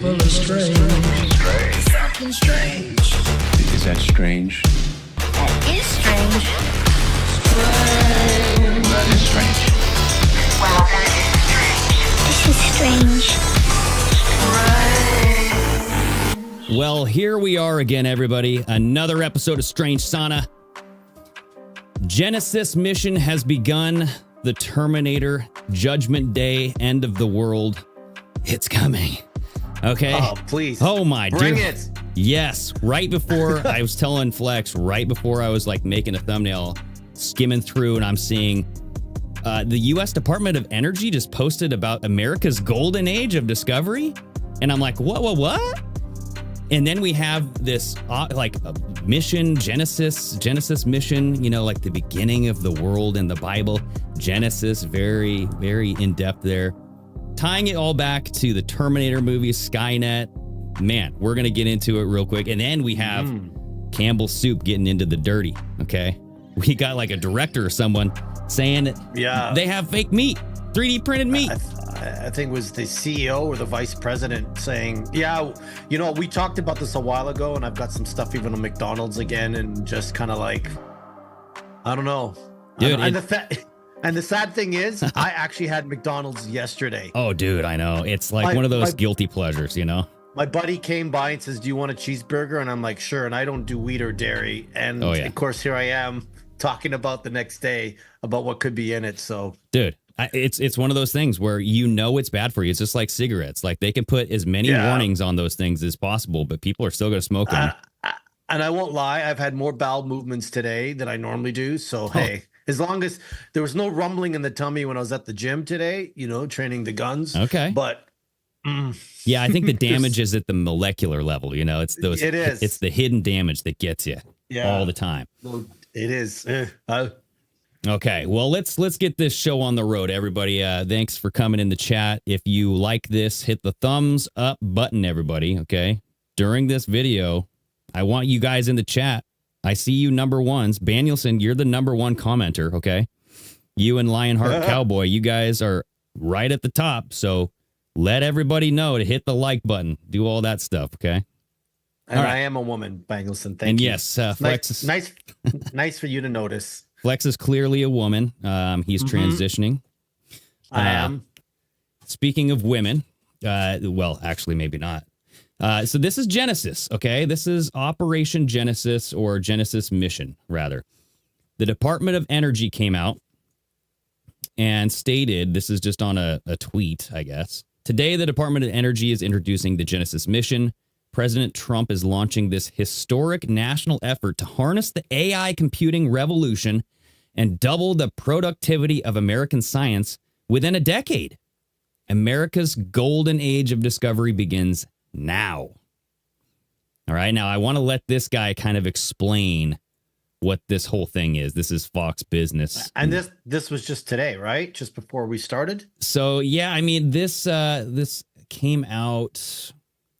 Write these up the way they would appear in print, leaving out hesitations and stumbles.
People are strange. Something strange. Is that strange? That is strange. Strange. That is strange. Well, that is strange. This is strange. Well, here we are again, everybody. Another episode of Strange Sauna. Genesis mission has begun. The Terminator, Judgment Day, end of the world. It's coming. Okay. Oh, please. Oh, my. Bring dear. it. Yes. Right before I was telling Flex, right before I was like making a thumbnail, skimming through, and I'm seeing the U.S. Department of Energy just posted about America's golden age of discovery. And I'm like, what? And then we have this mission, Genesis mission, you know, like the beginning of the world in the Bible. Genesis, very, very in-depth there. Tying it all back to the Terminator movie, Skynet. Man, we're going to get into it real quick. And then we have Campbell's Soup getting into the dirty, okay? We got like a director or someone saying that they have fake meat, 3D printed meat. I think it was the CEO or the vice president saying, yeah, you know, we talked about this a while ago, and I've got some stuff even on McDonald's again, and just kind of like, I don't know. Dude, and the sad thing is, I actually had McDonald's yesterday. Oh, dude, I know. It's like one of those guilty pleasures, you know? My buddy came by and says, do you want a cheeseburger? And I'm like, sure. And I don't do wheat or dairy. And of course, here I am talking about the next day about what could be in it. So, dude. It's one of those things where you know it's bad for you. It's just like cigarettes. Like they can put as many warnings on those things as possible, but people are still going to smoke them. And I won't lie, I've had more bowel movements today than I normally do. So, hey, as long as there was no rumbling in the tummy when I was at the gym today, you know, training the guns. Okay. But yeah, I think the damage is at the molecular level. You know, it's those. It is. It's the hidden damage that gets you all the time. It is. Okay, well, let's get this show on the road, everybody. Thanks for coming in the chat. If you like this, hit the thumbs up button, everybody, okay? During this video, I want you guys in the chat. I see you number ones. Banielson, you're the number one commenter, okay? You and Lionheart Cowboy, you guys are right at the top, so let everybody know to hit the like button. Do all that stuff, okay? And I am a woman, Banielson, thank you. And yes, Flex nice for you to notice. Flex is clearly a woman. He's transitioning. I am. Speaking of women, well, actually, maybe not. So this is Genesis, okay? This is Operation Genesis, or Genesis Mission, rather. The Department of Energy came out and stated, this is just on a tweet, I guess. Today, the Department of Energy is introducing the Genesis Mission. President Trump is launching this historic national effort to harness the AI computing revolution and double the productivity of American science within a decade. America's golden age of discovery begins now. All right, now I want to let this guy kind of explain what this whole thing is. This is Fox Business. And this was just today, right? Just before we started? So, yeah, I mean, this came out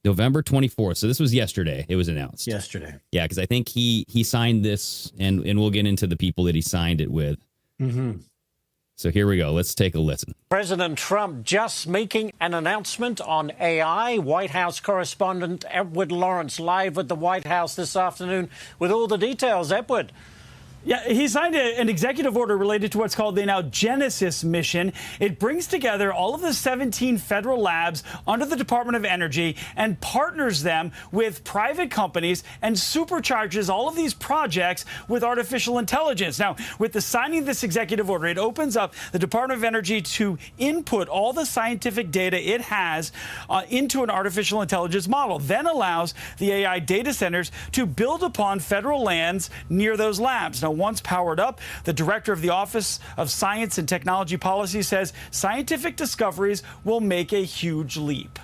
November 24th. So this was yesterday. It was announced. Yesterday. Yeah, because I think he signed this, and we'll get into the people that he signed it with. Mm-hmm. So here we go. Let's take a listen. President Trump just making an announcement on AI. White House correspondent Edward Lawrence live at the White House this afternoon with all the details. Edward. Yeah, he signed an executive order related to what's called the now Genesis mission. It brings together all of the 17 federal labs under the Department of Energy and partners them with private companies and supercharges all of these projects with artificial intelligence. Now, with the signing of this executive order, it opens up the Department of Energy to input all the scientific data it has into an artificial intelligence model, then allows the AI data centers to build upon federal lands near those labs. Now, once powered up, the director of the Office of Science and Technology Policy says scientific discoveries will make a huge leap.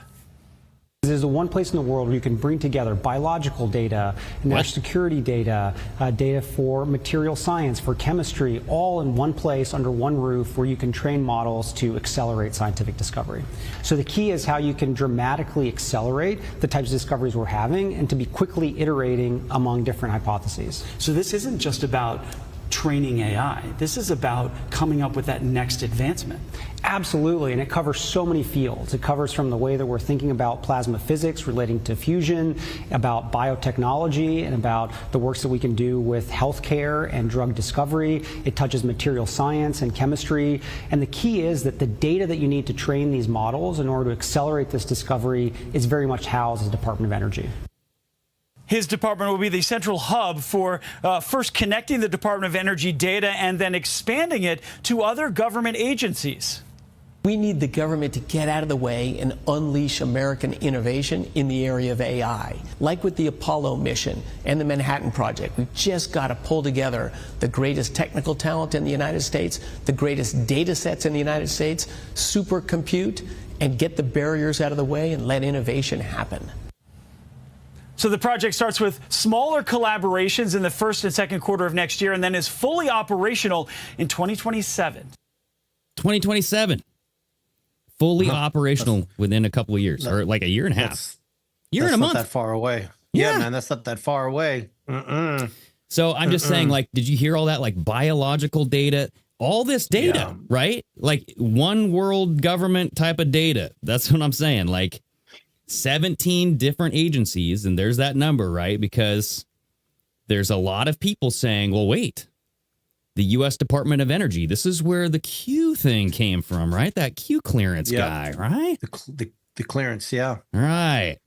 There's the one place in the world where you can bring together biological data, national security data, data for material science, for chemistry, all in one place under one roof where you can train models to accelerate scientific discovery. So the key is how you can dramatically accelerate the types of discoveries we're having and to be quickly iterating among different hypotheses. So this isn't just about training AI. This is about coming up with that next advancement. Absolutely, and it covers so many fields. It covers from the way that we're thinking about plasma physics relating to fusion, about biotechnology, and about the works that we can do with healthcare and drug discovery. It touches material science and chemistry. And the key is that the data that you need to train these models in order to accelerate this discovery is very much housed at the Department of Energy. His department will be the central hub for first connecting the Department of Energy data and then expanding it to other government agencies. We need the government to get out of the way and unleash American innovation in the area of AI. Like with the Apollo mission and the Manhattan Project, we've just got to pull together the greatest technical talent in the United States, the greatest data sets in the United States, supercompute, and get the barriers out of the way and let innovation happen. So the project starts with smaller collaborations in the first and second quarter of next year and then is fully operational in 2027. 2027. Fully operational within a couple of years, or like a year and a half. Year and a month. Not that far away. Yeah. Yeah, man, that's not that far away. So I'm just saying, like, did you hear all that? Like biological data, all this data, right? Like one world government type of data. That's what I'm saying. Like 17 different agencies, and there's that number, right? Because there's a lot of people saying, well, wait. The U.S. Department of Energy. This is where the Q thing came from, right? That Q clearance guy, right? The clearance, yeah. Right.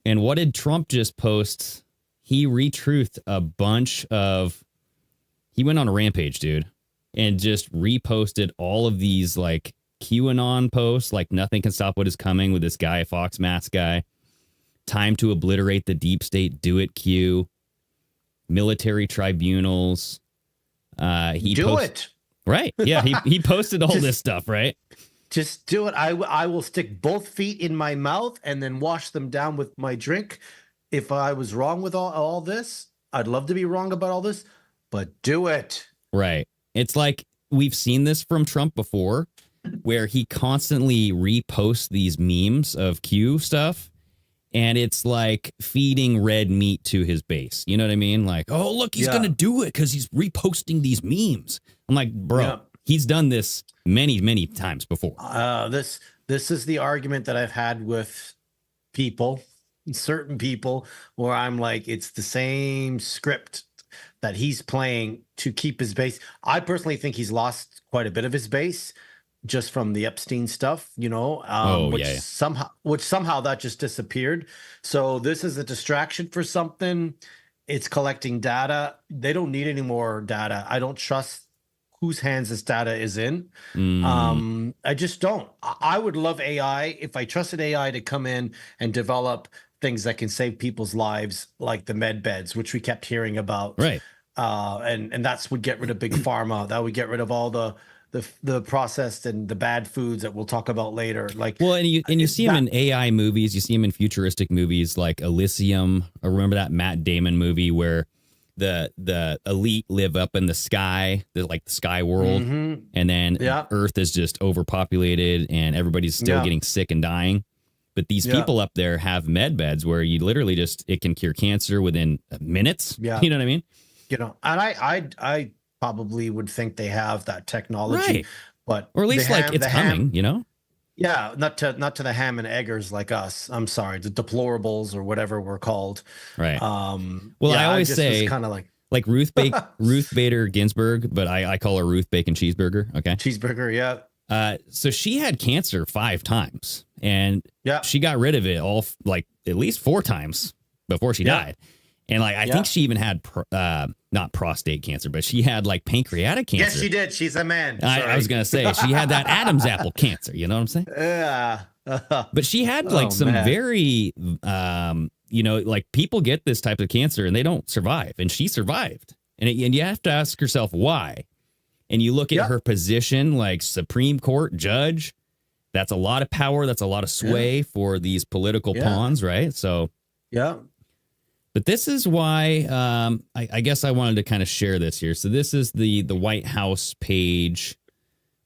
And what did Trump just post? He retruthed a bunch of... He went on a rampage, dude, and just reposted all of these, like, QAnon posts, like nothing can stop what is coming with this guy, Fox Mask guy. Time to obliterate the deep state, do it, Q. Military tribunals... do it. Right. Yeah. He posted all this stuff, right? Just do it. I will stick both feet in my mouth and then wash them down with my drink. If I was wrong with all this, I'd love to be wrong about all this, but do it. Right. It's like we've seen this from Trump before, where he constantly reposts these memes of Q stuff. And it's like feeding red meat to his base. You know what I mean? Like, oh, look, he's going to do it because he's reposting these memes. I'm like, bro, he's done this many, many times before. This is the argument that I've had with people, certain people, where I'm like, it's the same script that he's playing to keep his base. I personally think he's lost quite a bit of his base. Just from the Epstein stuff, you know, which somehow that just disappeared. So this is a distraction for something. It's collecting data. They don't need any more data. I don't trust whose hands this data is in. I just don't. I would love AI if I trusted AI to come in and develop things that can save people's lives, like the med beds, which we kept hearing about. Right. And that's would get rid of big pharma. That would get rid of all the processed and the bad foods that we'll talk about later. Like, well, and you see them in AI movies, you see them in futuristic movies like Elysium. I remember that Matt Damon movie where the elite live up in the sky, like the sky world, and then Earth is just overpopulated and everybody's still getting sick and dying. But these people up there have med beds where you literally it can cure cancer within minutes. Yeah. You know what I mean? You know, and I probably would think they have that technology, right. But or at least like it's coming, you know? Yeah, not to the ham and eggers like us. I'm sorry, the deplorables or whatever we're called. Right. Well, I always say kind of like Ruth Bader Ginsburg, but I call her Ruth Bacon Cheeseburger. Okay. Cheeseburger, yeah. So she had cancer 5 times, and she got rid of it all like at least 4 times before she died. And like I think she even had not prostate cancer, but she had like pancreatic cancer. Yes, she did. She's a man. I was gonna say she had that Adam's apple cancer. You know what I'm saying? Yeah. But she had like some very, like people get this type of cancer and they don't survive, and she survived. And you have to ask yourself why. And you look at her position, like Supreme Court judge. That's a lot of power. That's a lot of sway for these political pawns, right? So But this is why I guess I wanted to kind of share this here. So this is the White House page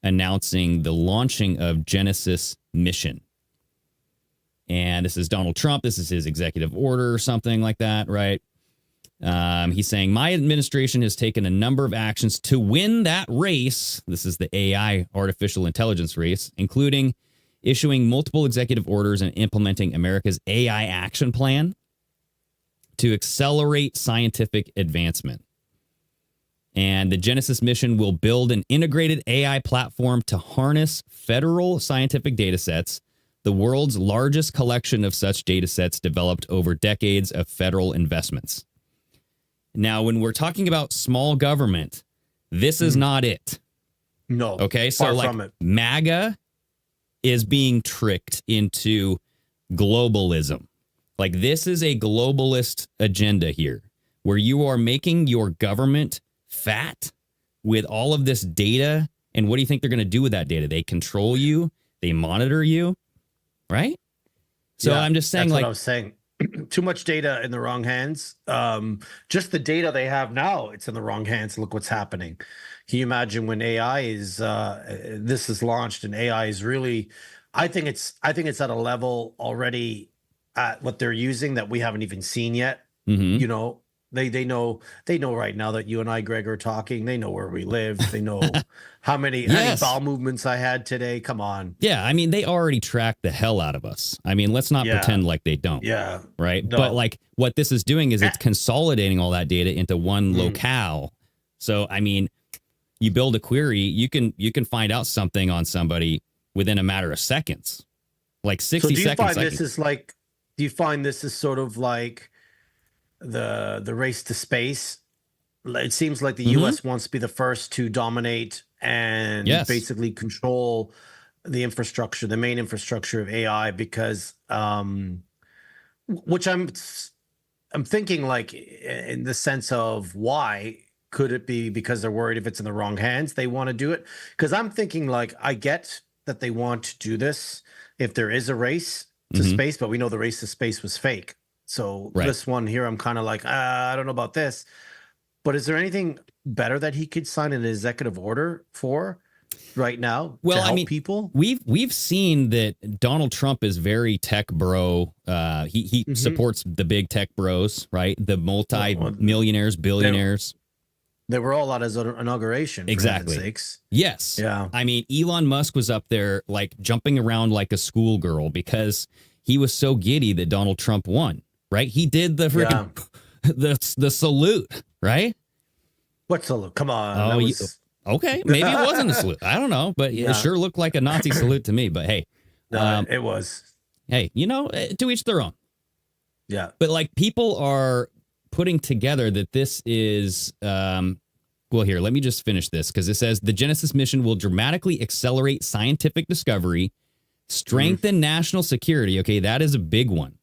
announcing the launching of Genesis mission. And this is Donald Trump. This is his executive order or something like that, right? He's saying, my administration has taken a number of actions to win that race. This is the AI, artificial intelligence race, including issuing multiple executive orders and implementing America's AI action plan to accelerate scientific advancement. And the Genesis mission will build an integrated AI platform to harness federal scientific data sets, the world's largest collection of such data sets developed over decades of federal investments. Now, when we're talking about small government, this is not it. No. Okay, so far like from it. MAGA is being tricked into globalism. Like this is a globalist agenda here, where you are making your government fat with all of this data. And what do you think they're going to do with that data? They control you. They monitor you. Right. So Yeah, I'm just saying, that's like, what I was saying. Too much data in the wrong hands. Just the data they have now, it's in the wrong hands. Look what's happening. Can you imagine when AI is this is launched and AI is really, I think it's at a level already at what they're using that we haven't even seen yet. You know, they know right now that you and I, Greg, are talking. They know where we live. They know how many bowel movements I had today. Come on. Yeah, I mean, they already track the hell out of us. I mean, let's not pretend like they don't. Yeah. Right. No. But like what this is doing is it's consolidating all that data into one locale. So, I mean, you build a query, you can find out something on somebody within a matter of seconds, like 60 seconds. Do you find this is sort of like the race to space? It seems like the U.S. wants to be the first to dominate and basically control the infrastructure, the main infrastructure of AI, because which I'm thinking, like, in the sense of why could it be? Because they're worried if it's in the wrong hands, they want to do it. Because I'm thinking, like, I get that they want to do this if there is a race to space, but we know the race to space was fake. So this one here, I'm kind of like, I don't know about this. But is there anything better that he could sign an executive order for right now? Well, to help I mean, people. We've seen that Donald Trump is very tech bro. He supports the big tech bros, right? The multi-millionaires, billionaires. They were all at his inauguration. Exactly. For sakes. Yes. Yeah. I mean, Elon Musk was up there like jumping around like a schoolgirl because he was so giddy that Donald Trump won. Right? He did the freaking the salute, right? What salute? Come on. Okay, maybe it wasn't a salute. I don't know, but it sure looked like a Nazi salute to me. But hey, it was. Hey, you know, to each their own. Yeah. But like people are putting together that this is, well, here, let me just finish this because it says the Genesis mission will dramatically accelerate scientific discovery, strengthen national security. Okay, that is a big one.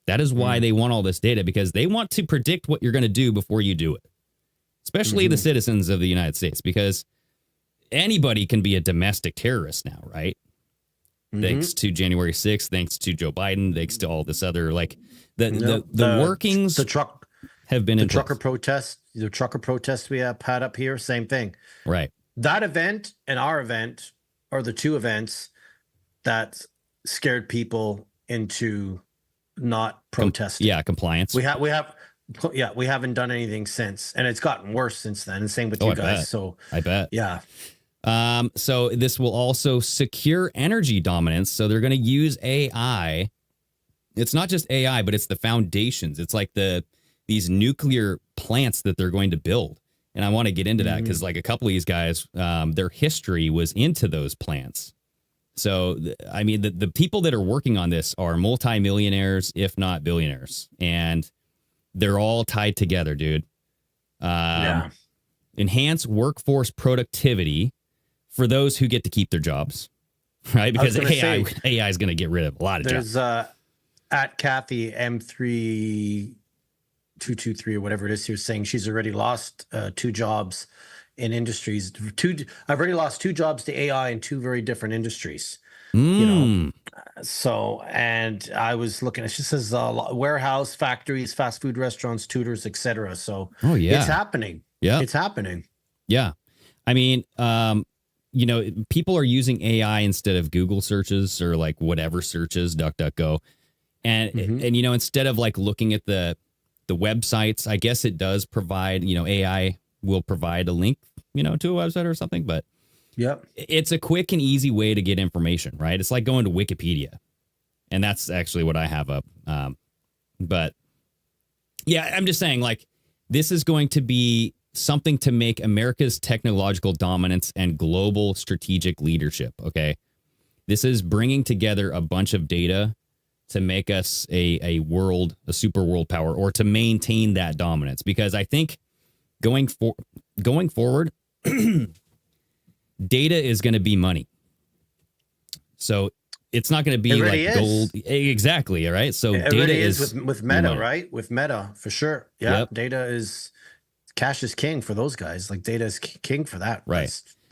That is why they want all this data, because they want to predict what you're going to do before you do it, especially the citizens of the United States, because anybody can be a domestic terrorist now, right? Thanks to January 6th, thanks to Joe Biden, thanks to all this other, like the workings have been in trucker protest, the trucker protest we have had up here, same thing. Right. That event and our event are the two events that scared people into not protesting. Compliance. We haven't done anything since, and it's gotten worse since then. And same with you guys. Bet. So I bet. Yeah. So this will also secure energy dominance. So they're going to use AI. It's not just AI, but it's the foundations. It's like these nuclear plants that they're going to build. And I want to get into that because like a couple of these guys, their history was into those plants. So, I mean, the people that are working on this are multimillionaires, if not billionaires, and they're all tied together, dude. Enhance workforce productivity for those who get to keep their jobs, right? Because AI is going to get rid of a lot of jobs. There's at Kathy M3223 or whatever it is, here saying she's already lost 2 jobs in industries. I've already lost 2 jobs to AI in 2 very different industries. You know, so, and I was looking at, she says warehouse, factories, fast food restaurants, tutors, etc. So it's happening. Yeah, it's happening. Yeah, I mean, you know, people are using AI instead of Google searches or like whatever searches, DuckDuckGo, and and you know, instead of like looking at the websites. I guess it does provide, AI will provide a link, to a website or something, but Yep. it's a quick and easy way to get information, right? It's like going to Wikipedia. And that's actually what I have up. But yeah, I'm just saying, like, this is going to be something to make America's technological dominance and global strategic leadership. Okay. This is bringing together a bunch of data to make us a super world power, or to maintain that dominance. Because I think going forward, data is going to be money. So it's not going to be like gold. Exactly. All right. So it data really is with Meta, money. right? With Meta, for sure. Yeah. Yep. Data is cash is king for those guys. Like data is king for that. Right.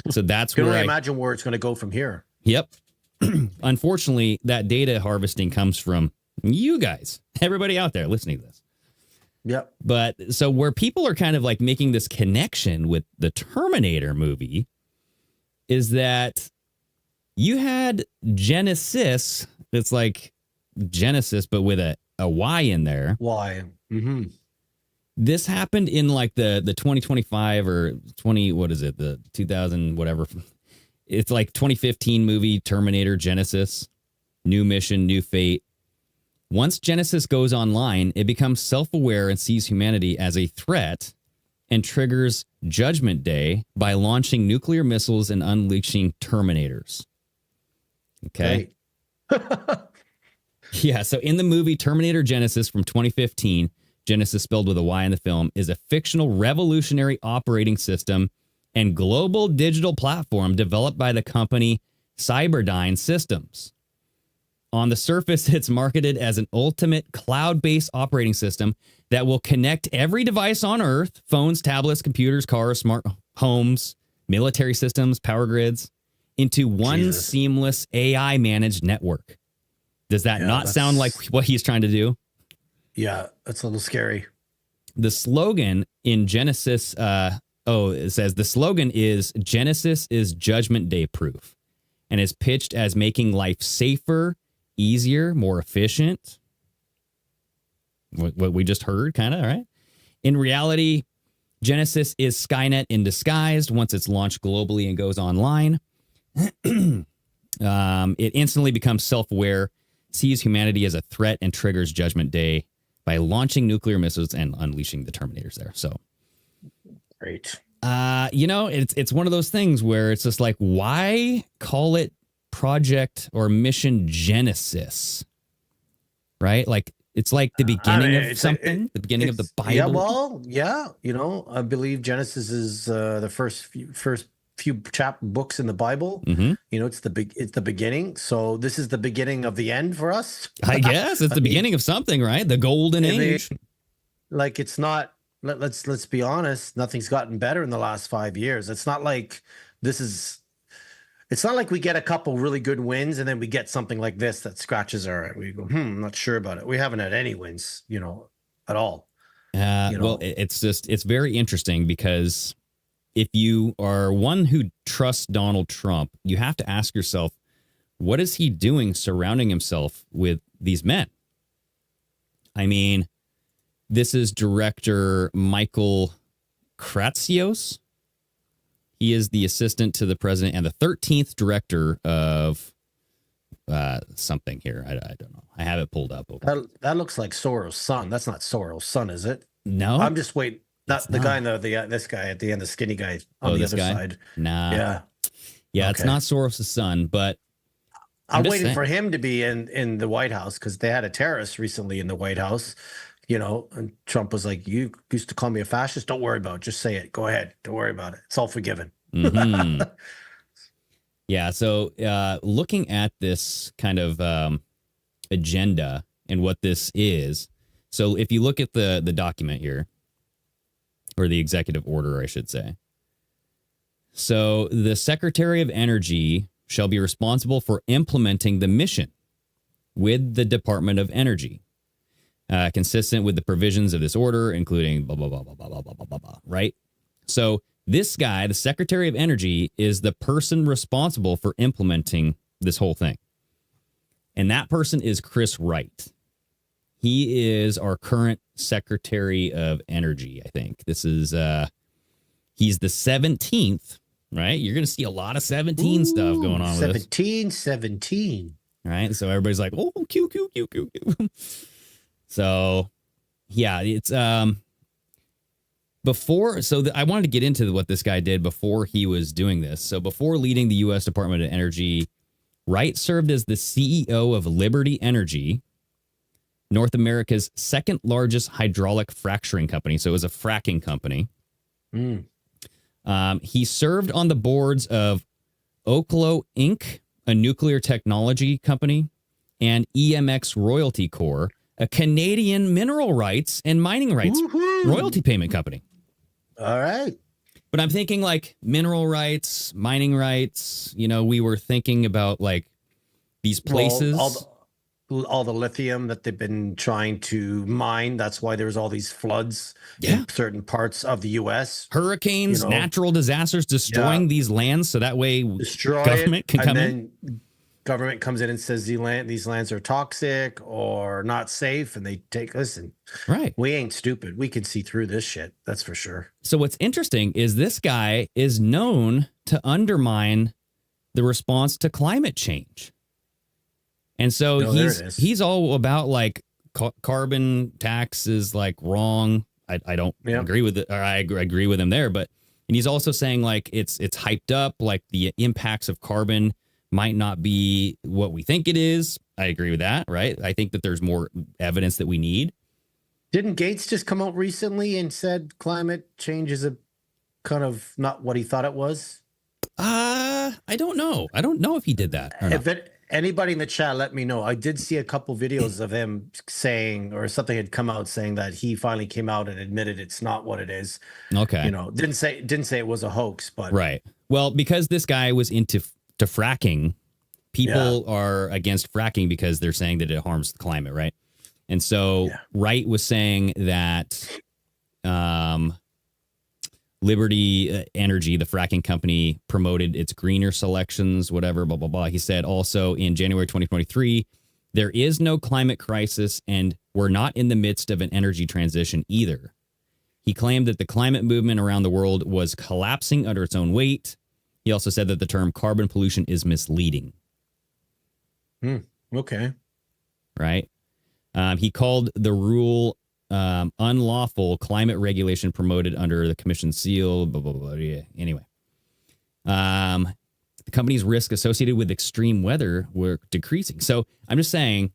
So that's can where only I imagine where it's going to go from here. Yep. Unfortunately, that data harvesting comes from you guys, everybody out there listening to this. Yep. But so where people are kind of like making this connection with the Terminator movie is that you had Genesis. It's like Genesis, but with a Y in there. Why? Mm-hmm. This happened in like the 2025 or 20, what is it? The 2000, whatever. It's like 2015 movie Terminator Genesis, new mission, new fate. Once Genesis goes online, it becomes self-aware and sees humanity as a threat and triggers Judgment Day by launching nuclear missiles and unleashing Terminators. Okay. Yeah. So in the movie Terminator Genesis from 2015, Genesis spelled with a Y in the film, is a fictional revolutionary operating system and global digital platform developed by the company Cyberdyne Systems. On the surface, it's marketed as an ultimate cloud-based operating system that will connect every device on Earth, phones, tablets, computers, cars, smart homes, military systems, power grids, into one seamless AI-managed network. Does that not sound like what he's trying to do? Yeah, that's a little scary. The slogan in Genesis, it says the slogan is Genesis is Judgment Day proof, and is pitched as making life safer, easier, more efficient. What we just heard, kind of, right? In reality, Genesis is Skynet in disguise. Once it's launched globally and goes online, it instantly becomes self-aware, sees humanity as a threat, and triggers Judgment Day by launching nuclear missiles and unleashing the Terminators there. So great. It's one of those things where it's just like, why call it Project or Mission Genesis? Right? Like, it's like the beginning of something, the beginning of the Bible. Yeah, well, yeah. I believe Genesis is the first few books in the Bible. Mm-hmm. It's the beginning. So this is the beginning of the end for us. I guess it's the beginning of something, right? The golden age. Like, it's not. Let's be honest. Nothing's gotten better in the last 5 years. It's not like this is. It's not like we get a couple really good wins and then we get something like this that scratches our. We go, I'm not sure about it. We haven't had any wins, at all. Well, it's very interesting because if you are one who trusts Donald Trump, you have to ask yourself, what is he doing surrounding himself with these men? I mean, this is director Michael Kratsios. He is the assistant to the president and the 13th director of something here. I don't know. I have it pulled up. That looks like Soros' son. That's not Soros' son, is it? No. I'm just waiting. That's the guy in this guy at the end, the skinny guy on the other side. Nah. Yeah. Yeah, okay. It's not Soros' son, but I'm waiting for him to be in the White House because they had a terrorist recently in the White House. And Trump was like, you used to call me a fascist. Don't worry about it. Just say it. Go ahead. Don't worry about it. It's all forgiven. Mm-hmm. Yeah. So looking at this kind of agenda and what this is. So if you look at the document here, or the executive order, I should say. So the Secretary of Energy shall be responsible for implementing the mission with the Department of Energy. Consistent with the provisions of this order, including blah, blah, blah, blah, blah, blah, blah, blah, blah, right? So this guy, the Secretary of Energy, is the person responsible for implementing this whole thing. And that person is Chris Wright. He is our current Secretary of Energy, I think. This is, he's the 17th, right? You're going to see a lot of 17 stuff going on with this. 17. Right? So everybody's like, oh, Q. So, yeah, it's, before, I wanted to get into what this guy did before he was doing this. So before leading the U.S. Department of Energy, Wright served as the CEO of Liberty Energy, North America's second largest hydraulic fracturing company. So it was a fracking company. He served on the boards of Oklo Inc., a nuclear technology company, and EMX Royalty Corp., a Canadian mineral rights and mining rights royalty payment company. All right. But I'm thinking like mineral rights, mining rights. You know, we were thinking about like these places. Well, all the lithium that they've been trying to mine. That's why there's all these floods in certain parts of the U.S. Hurricanes, natural disasters destroying these lands. So that way government can come in. Government comes in and says these lands are toxic or not safe, and they listen. Right. We ain't stupid. We can see through this shit. That's for sure. So what's interesting is this guy is known to undermine the response to climate change. And so he's all about like carbon tax is like wrong. I don't agree with it, or I agree with him there. And he's also saying like it's hyped up, like the impacts of carbon might not be what we think it is. I agree with that, right? I think that there's more evidence that we need. Didn't Gates just come out recently and said climate change is a kind of not what he thought it was? I don't know. I don't know if he did that or not. Anybody in the chat, let me know. I did see a couple videos of him saying, or something had come out saying that he finally came out and admitted it's not what it is. Okay. You know, didn't say it was a hoax, but right. Well, because this guy was into fracking, people are against fracking because they're saying that it harms the climate, right? And so Wright was saying that Liberty Energy, the fracking company, promoted its greener selections, whatever, blah, blah, blah. He said also in January 2023, there is no climate crisis and we're not in the midst of an energy transition either. He claimed that the climate movement around the world was collapsing under its own weight. He also said that the term carbon pollution is misleading. Okay. Right. He called the rule unlawful climate regulation promoted under the commission seal. Blah, blah, blah. Yeah. Anyway, the company's risk associated with extreme weather were decreasing. So I'm just saying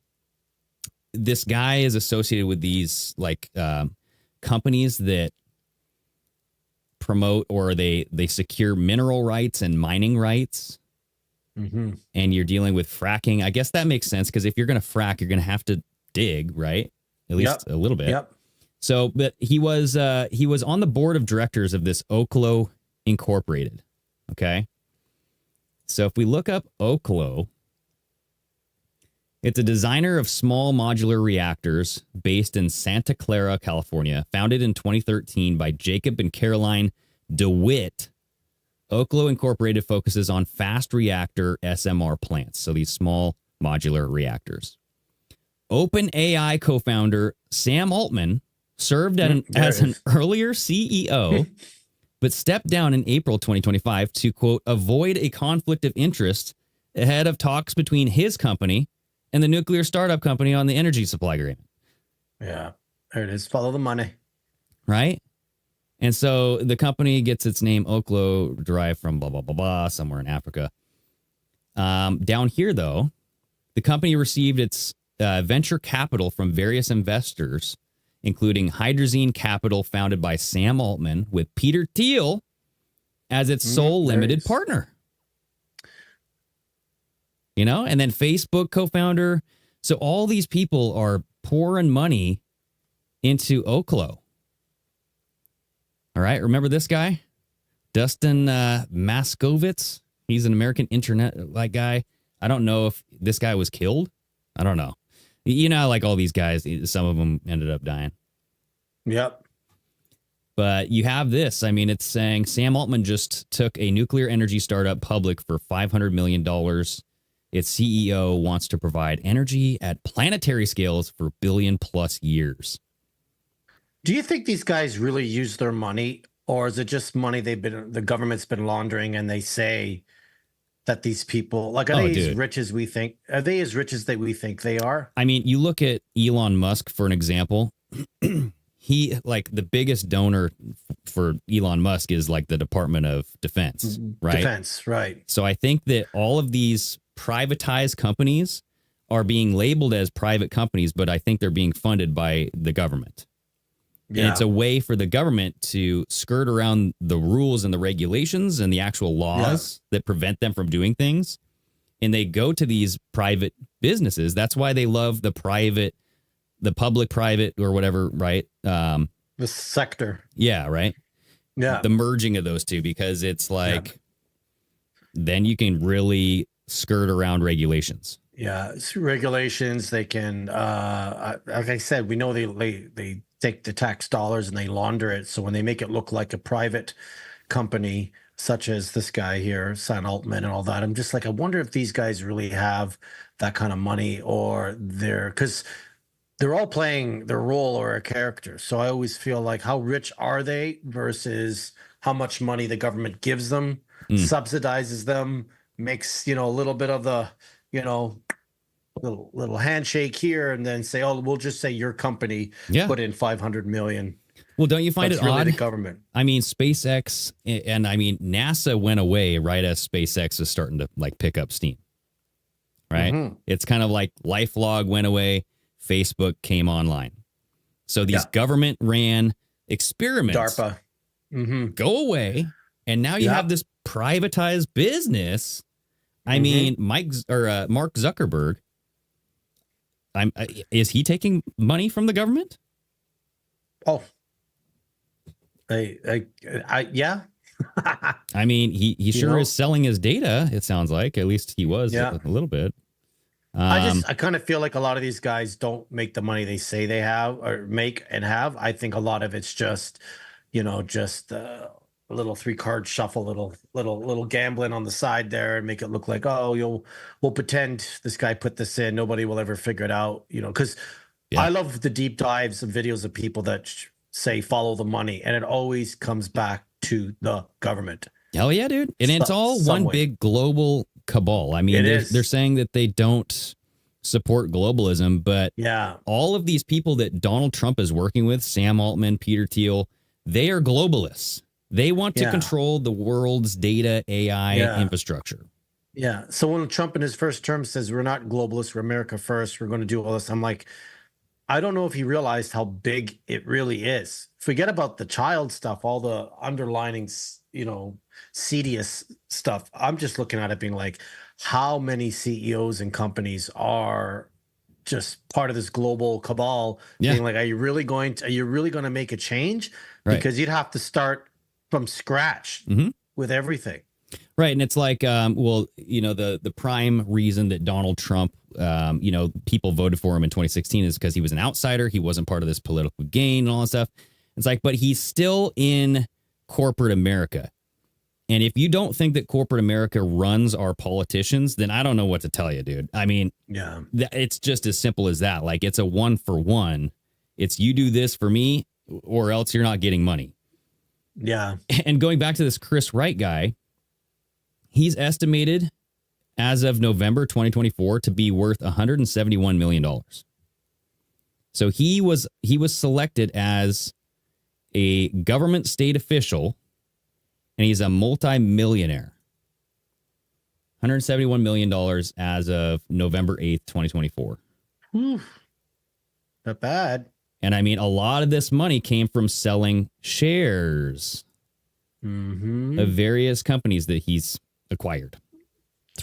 this guy is associated with these like companies that promote or they secure mineral rights and mining rights. And you're dealing with fracking. I guess that makes sense because if you're going to frack, you're going to have to dig, right? At least a little bit. Yep. So, but he was on the board of directors of this Oklo Incorporated. Okay. So if we look up Oklo, it's a designer of small modular reactors based in Santa Clara, California, founded in 2013 by Jacob and Caroline DeWitt. Oklo Incorporated focuses on fast reactor SMR plants, so these small modular reactors. OpenAI co-founder Sam Altman served as an earlier CEO, but stepped down in April 2025 to, quote, avoid a conflict of interest ahead of talks between his company and the nuclear startup company on the energy supply agreement. Yeah, there it is. Follow the money. Right? And so the company gets its name Oklo, derived from blah, blah, blah, blah, somewhere in Africa. Down here, though, the company received its venture capital from various investors, including Hydrazine Capital, founded by Sam Altman, with Peter Thiel as its sole limited partner. You know, and then Facebook co-founder. So all these people are pouring money into Oklo. All right. Remember this guy? Dustin Maskovitz. He's an American internet like guy. I don't know if this guy was killed. I don't know. You know, like all these guys, some of them ended up dying. Yep. But you have this. I mean, it's saying Sam Altman just took a nuclear energy startup public for $500 million. Its CEO wants to provide energy at planetary scales for billion plus years. Do you think these guys really use their money, or is it just money the government's been laundering, and they say that these people, like, are they as rich as we think? Are they as rich as we think they are? I mean, you look at Elon Musk for an example. He, like, the biggest donor for Elon Musk is like the Department of Defense, right? Defense, right. So I think that all of these privatized companies are being labeled as private companies, but I think they're being funded by the government. Yeah. And it's a way for the government to skirt around the rules and the regulations and the actual laws that prevent them from doing things. And they go to these private businesses. That's why they love the public-private or whatever, right? The sector. Yeah, right? Yeah. The merging of those two, because it's like, then you can really skirt around regulations. Yeah, regulations. They can, like I said, we know they take the tax dollars and they launder it. So when they make it look like a private company, such as this guy here, Sam Altman and all that, I'm just like, I wonder if these guys really have that kind of money, or because they're all playing their role or a character. So I always feel like, how rich are they versus how much money the government gives them, subsidizes them, makes, a little bit of the, little handshake here, and then say, oh, we'll just say your company put in 500 million. Well, don't you find it really odd? The government. I mean, SpaceX and I mean, NASA went away right as SpaceX is starting to like pick up steam. Right? Mm-hmm. It's kind of like LifeLog went away, Facebook came online. So these government ran experiments, DARPA, go away, and now you have this privatized business. I mean, Mark Zuckerberg. Is he taking money from the government? Oh, yeah. I mean, he sure is selling his data. It sounds like, at least he was a little bit. I kind of feel like a lot of these guys don't make the money they say they have or make and have. I think a lot of it's just, a little 3-card shuffle, little gambling on the side there, and make it look like, oh, we'll pretend this guy put this in. Nobody will ever figure it out, because I love the deep dives and videos of people that say follow the money, and it always comes back to the government. Hell yeah, dude. And it's all one big global cabal. I mean, they're saying that they don't support globalism, but all of these people that Donald Trump is working with, Sam Altman, Peter Thiel, they are globalists. They want to control the world's data AI infrastructure. Yeah. So when Trump in his first term says, we're not globalists, we're America first, we're going to do all this, I'm like, I don't know if he realized how big it really is. Forget about the child stuff, all the underlining, seedious stuff. I'm just looking at it being like, how many CEOs and companies are just part of this global cabal being like, are you really going to make a change? Right. Because you'd have to start from scratch with everything. Right. And it's like, the prime reason that Donald Trump, people voted for him in 2016 is because he was an outsider. He wasn't part of this political gain and all that stuff. It's like, but he's still in corporate America. And if you don't think that corporate America runs our politicians, then I don't know what to tell you, dude. I mean, it's just as simple as that. Like, it's a 1-for-1. It's you do this for me or else you're not getting money. Yeah. And going back to this Chris Wright guy, he's estimated as of November 2024 to be worth $171 million. So he was selected as a government state official, and he's a multi-millionaire. $171 million as of November 8th, 2024. Not bad. And I mean, a lot of this money came from selling shares of various companies that he's acquired.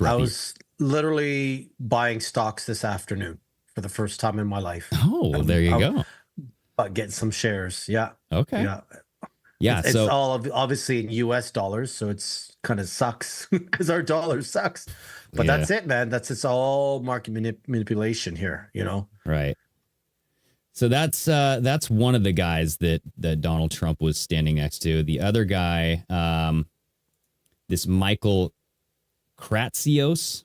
I was literally buying stocks this afternoon for the first time in my life. Oh, there you go. Getting some shares. Yeah. Okay. Yeah. Yeah. It's all obviously in US dollars. So it's kind of sucks because our dollar sucks. But that's it, man. It's all market manipulation here, Right. So that's one of the guys that Donald Trump was standing next to. The other guy, this Michael Kratsios,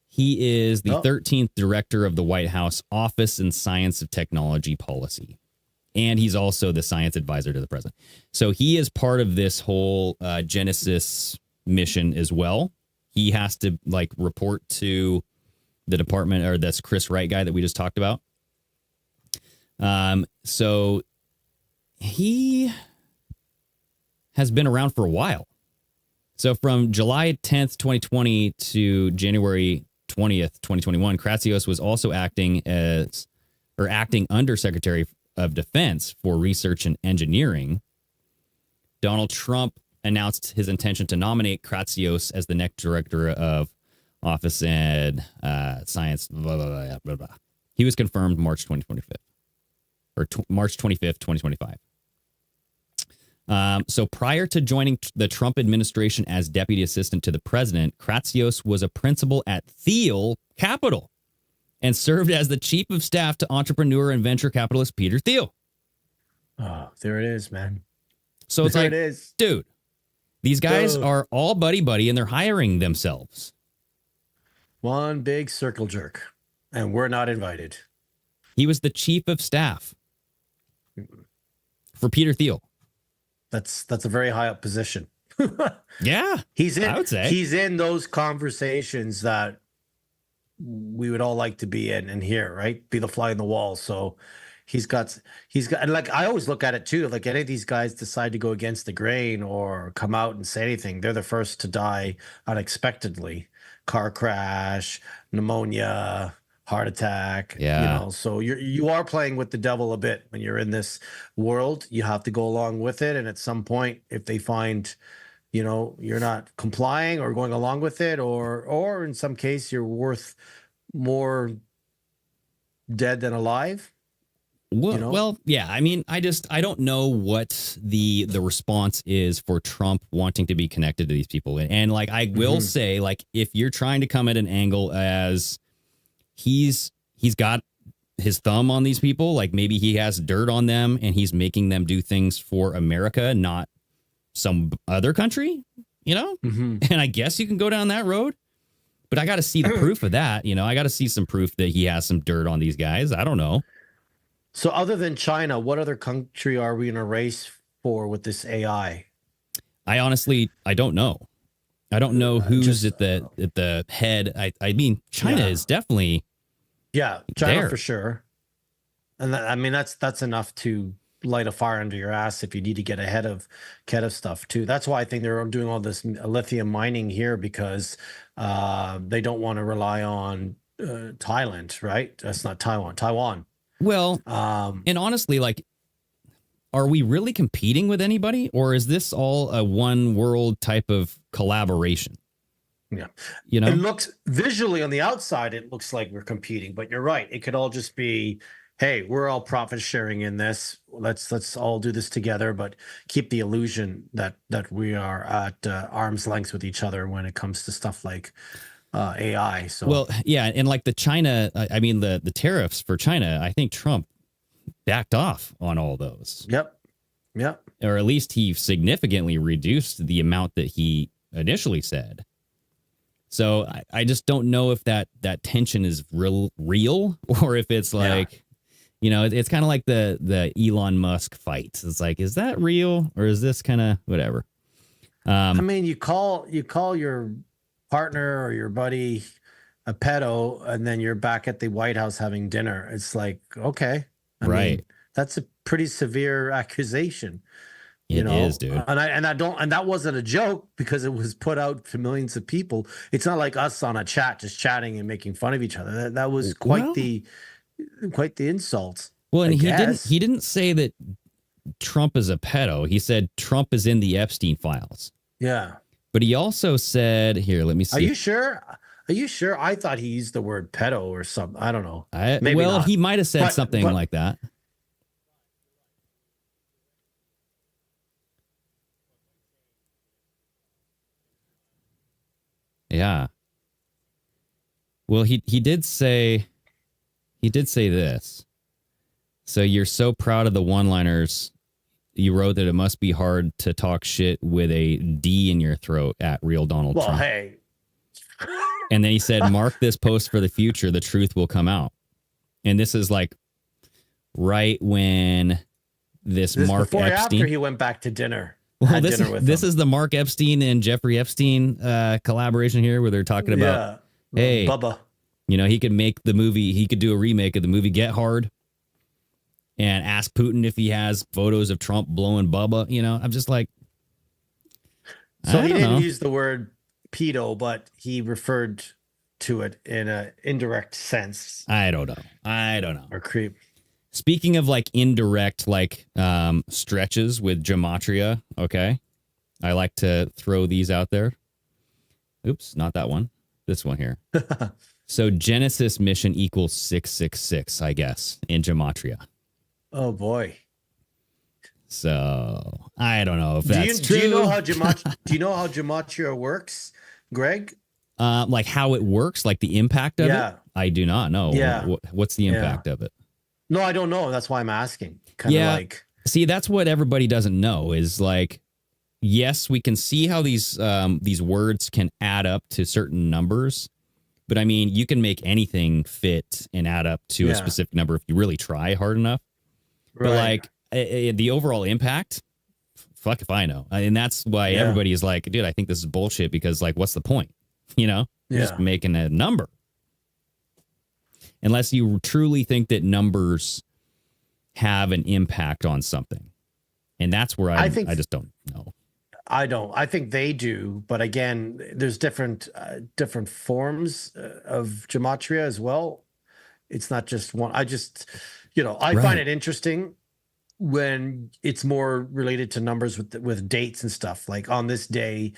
he is the 13th director of the White House Office and Science of Technology Policy. And he's also the science advisor to the president. So he is part of this whole Genesis mission as well. He has to like report to the department, or that's Chris Wright guy that we just talked about. So he has been around for a while. So from July 10th, 2020 to January 20th, 2021, Kratsios was also acting under Secretary of Defense for Research and Engineering. Donald Trump announced his intention to nominate Kratsios as the next director of Office and Science. Blah, blah, blah, blah, blah. He was confirmed March 2025 or March 25th, 2025. So prior to joining the Trump administration as deputy assistant to the president, Kratsios was a principal at Thiel Capital and served as the chief of staff to entrepreneur and venture capitalist Peter Thiel. Oh, there it is, man. So it's there like, it is. Dude, these guys are all buddy-buddy and they're hiring themselves. One big circle jerk, and we're not invited. He was the chief of staff for Peter Thiel. That's a very high up position. Yeah, I would say he's in those conversations that we would all like to be in and hear, right? Be the fly in the wall. So he's got, and like I always look at it too. Like any of these guys decide to go against the grain or come out and say anything, they're the first to die unexpectedly. Car crash, pneumonia, heart attack. Yeah. You know, so you are playing with the devil a bit when you're in this world. You have to go along with it, and at some point, if they find, you know, you're not complying or going along with it, or in some case you're worth more dead than alive. Well, you know? well, yeah. I mean, I don't know what the response is for Trump wanting to be connected to these people. And like, I will say, like, if you're trying to come at an angle as he's got his thumb on these people, like maybe he has dirt on them and he's making them do things for America, not some other country, you know? And I guess you can go down that road, but I got to see the proof of that. You know, I got to see some proof that he has some dirt on these guys. I don't know. So other than China, what other country are we in a race for with this AI? I honestly, I don't know. I don't know who's at the head. I mean, China is definitely China there. for sure. And I mean, that's enough to light a fire under your ass if you need to get ahead of stuff too. That's why I think they're doing all this lithium mining here, because they don't want to rely on Thailand, right? That's not Taiwan. Well, and honestly, like, are we really competing with anybody, or is this all a one world type of collaboration? Yeah. You know, it looks visually on the outside, it looks like we're competing, but you're right. It could all just be, hey, we're all profit sharing in this. Let's all do this together, but keep the illusion that we are at arm's length with each other when it comes to stuff like AI. So, well, yeah. And like the China, I mean, the tariffs for China, I think Trump backed off on all those. Yep. Or at least he significantly reduced the amount that he initially said. So I just don't know if that tension is real, or if it's like, you know, it's kind of like the Elon Musk fight. It's like, is that real, or is this kind of whatever? I mean, you call your partner or your buddy a pedo, and then you're back at the White House having dinner. It's like, okay, I mean, that's a pretty severe accusation. It is, dude. And that wasn't a joke, because it was put out to millions of people. It's not like us on a chat just chatting and making fun of each other. That was quite the insult. Well, and he didn't say that Trump is a pedo. He said Trump is in the Epstein files. Yeah. But he also said, here, let me see. Are you sure? I thought he used the word pedo or something. I don't know. Maybe not. He might have said something like that. Yeah. Well, he did say this. So you're so proud of the one-liners. You wrote that it must be hard to talk shit with a D in your throat at real Donald Trump. Well, hey. And then he said, mark this post for the future. The truth will come out. And this is like right when this This Mark before or Epstein. after he went back to dinner. Well, had this dinner with this him. is the Mark Epstein and Jeffrey Epstein collaboration here, where they're talking about, hey, Bubba. you know, he could make the movie. He could do a remake of the movie Get Hard, and ask Putin if he has photos of Trump blowing Bubba. You know, I'm just like, So I he don't didn't know. use the word pedo, but he referred to it in an indirect sense. I don't know. Or creep. Speaking of like indirect, like stretches with gematria, okay? I like to throw these out there. Oops, not that one. This one here. So Genesis mission equals 666, I guess, in gematria. Oh boy. So I don't know if that's Do true. you know how gematria works, Greg? Like how it works, like the impact of it? I do not know. Yeah. What's the impact of it? No, I don't know. That's why I'm asking. Kind of like, see, that's what everybody doesn't know is like, yes, we can see how these words can add up to certain numbers, but I mean, you can make anything fit and add up to a specific number if you really try hard enough. But like the overall impact, fuck if I know. And that's why everybody is like, dude, I think this is bullshit because like, what's the point? You know, you're just making a number. Unless you truly think that numbers have an impact on something. And that's where I just don't know. I don't. I think they do, but again, there's different forms of gematria as well. It's not just one. I just, I find it interesting when it's more related to numbers with dates and stuff. Like on this day,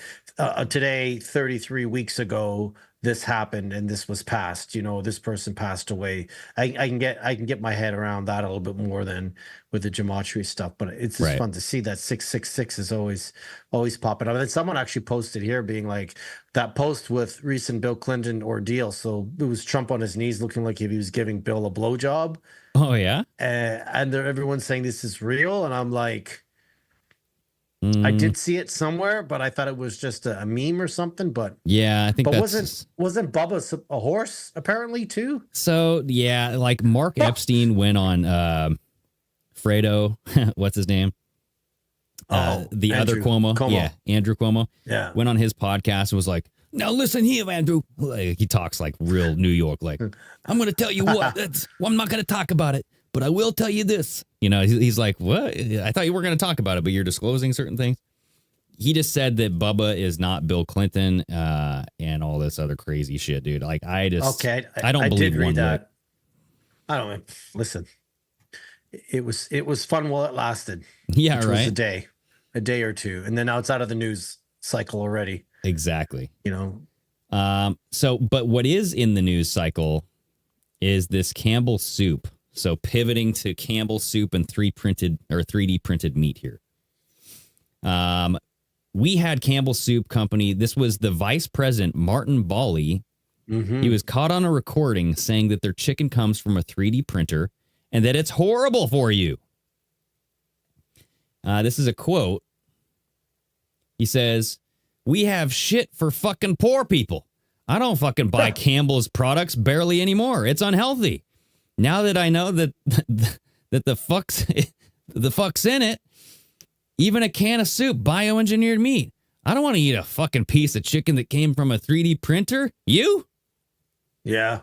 today, 33 weeks ago, this happened and this was passed. This person passed away. I can get my head around that a little bit more than with the gematria stuff. But it's just fun to see that 666 is always popping up. And then someone actually posted here being like that post with recent Bill Clinton ordeal. So it was Trump on his knees looking like if he was giving Bill a blowjob. Oh yeah, and everyone's saying this is real, and I'm like, I did see it somewhere, but I thought it was just a meme or something. But yeah, I think. But that's... wasn't Bubba a horse apparently too? So yeah, like Mark Epstein went on Fredo, what's his name? The Andrew other Cuomo. Yeah, Andrew Cuomo. Yeah, went on his podcast and was like, now listen here, Andrew. Like, he talks like real New York. Like, I'm going to tell you what. I'm not going to talk about it, but I will tell you this. He's like, what? I thought you were going to talk about it, but you're disclosing certain things. He just said that Bubba is not Bill Clinton and all this other crazy shit, dude. Like, I don't believe one that. I don't listen. It was fun while it lasted. Yeah, which right. Was a day or two, and then now it's out of the news cycle already. Exactly. So, but what is in the news cycle is this Campbell soup. So pivoting to Campbell soup and 3D printed meat here. We had Campbell Soup Company. This was the vice president, Martin Bawley. He was caught on a recording saying that their chicken comes from a 3D printer and that it's horrible for you. This is a quote. He says, "We have shit for fucking poor people. I don't fucking buy Campbell's products barely anymore. It's unhealthy. Now that I know that the fuck's in it, even a can of soup, bioengineered meat. I don't want to eat a fucking piece of chicken that came from a 3D printer. You?" Yeah.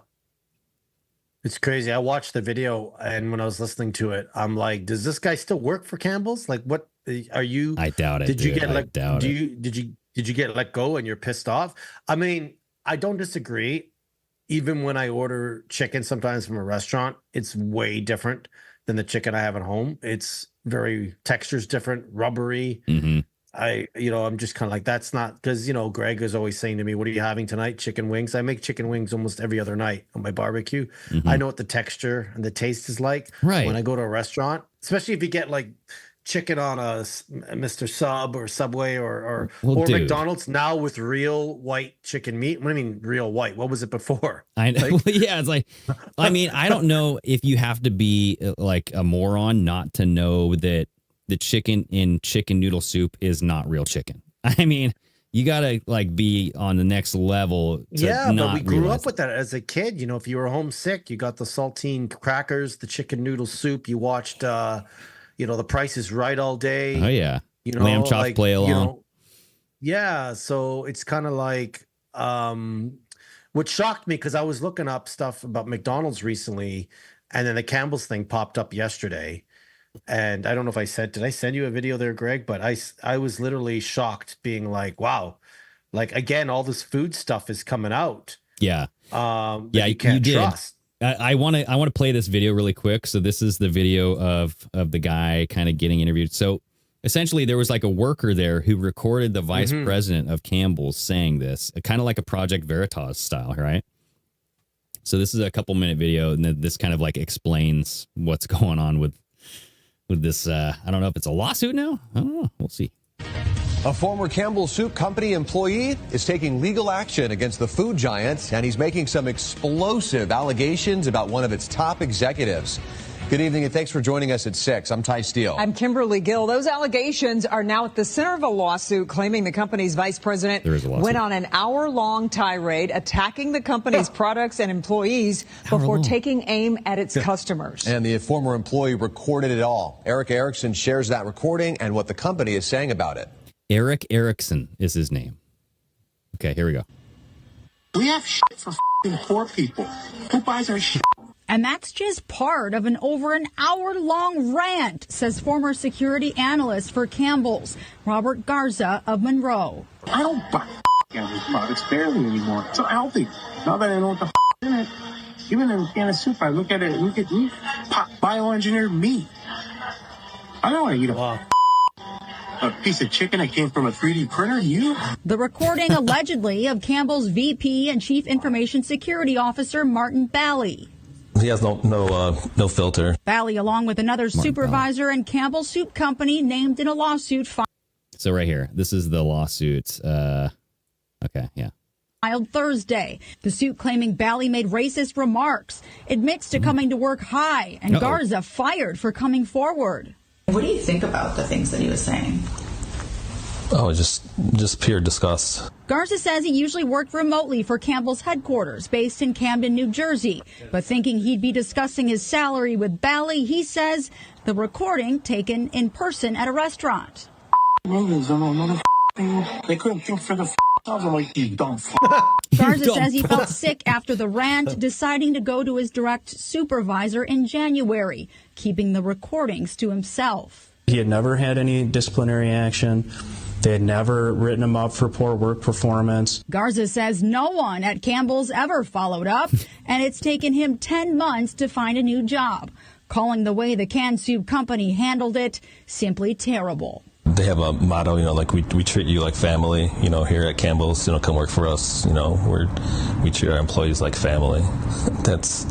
It's crazy. I watched the video, and when I was listening to it, I'm like, does this guy still work for Campbell's? Like, what are you? I doubt it. Did you get like? Doubt do it. you did you get let go and you're pissed off? I mean, I don't disagree. Even when I order chicken sometimes from a restaurant, it's way different than the chicken I have at home. It's very texture's different, rubbery. Mm-hmm. I'm just kind of like, that's not because, Greg is always saying to me, what are you having tonight? Chicken wings. I make chicken wings almost every other night on my barbecue. Mm-hmm. I know what the texture and the taste is like. Right. When I go to a restaurant, especially if you get like chicken on a Mr. Sub or Subway or dude. McDonald's now with real white chicken meat. What do you mean real white? What was it before? I know. Like, yeah, it's like, I mean, I don't know if you have to be like a moron not to know that the chicken in chicken noodle soup is not real chicken. I mean, you got to like be on the next level. But we grew up with that as a kid. If you were homesick, you got the saltine crackers, the chicken noodle soup. You watched, the Price is Right all day. Oh yeah, lamb chops like, play along. Yeah, so it's kind of like what shocked me, because I was looking up stuff about McDonald's recently, and then the Campbell's thing popped up yesterday. And I don't know if did I send you a video there, Greg? But I was literally shocked, being like, wow, like again, all this food stuff is coming out. Yeah. You can't trust. I want to play this video really quick. So this is the video of the guy kind of getting interviewed. So essentially there was like a worker there who recorded the vice president of Campbell's saying this, kind of like a Project Veritas style, right? So this is a couple minute video, and then this kind of like explains what's going on with this. I don't know if it's a lawsuit now. I don't know. We'll see. A former Campbell Soup Company employee is taking legal action against the food giant, and he's making some explosive allegations about one of its top executives. Good evening, and thanks for joining us at 6. I'm Ty Steele. I'm Kimberly Gill. Those allegations are now at the center of a lawsuit claiming the company's vice president went on an hour-long tirade attacking the company's products and employees before taking aim at its customers. And the former employee recorded it all. Eric Erickson shares that recording and what the company is saying about it. Eric Erickson is his name. Okay, here we go. We have shit for poor people. Who buys our shit? And that's just part of an over an hour-long rant, says former security analyst for Campbell's, Robert Garza of Monroe. I don't buy Campbell's products barely anymore. It's unhealthy. Now that I know what the in it, even in a can of soup, I look at it, look at me, bioengineered meat. I don't want to eat a piece of chicken that came from a 3D printer. The recording allegedly of Campbell's VP and Chief Information Security Officer Martin Bally. He has no filter. Bally, along with another supervisor and Campbell Soup Company, named in a lawsuit. So right here, this is the lawsuit. Okay, yeah. Filed Thursday. The suit claiming Bally made racist remarks, admits to coming to work high, and Garza fired for coming forward. What do you think about the things that he was saying? Oh, just pure disgust. Garza says he usually worked remotely for Campbell's headquarters, based in Camden, New Jersey. But thinking he'd be discussing his salary with Bally, he says the recording taken in person at a restaurant. They couldn't think for the I'm like, you dumb Garza says he felt sick after the rant, deciding to go to his direct supervisor in January, keeping the recordings to himself. He had never had any disciplinary action. They had never written him up for poor work performance. Garza says no one at Campbell's ever followed up, and it's taken him 10 months to find a new job, calling the way the canned soup company handled it simply terrible. They have a motto, like we treat you like family, here at Campbell's, come work for us, we treat our employees like family. That's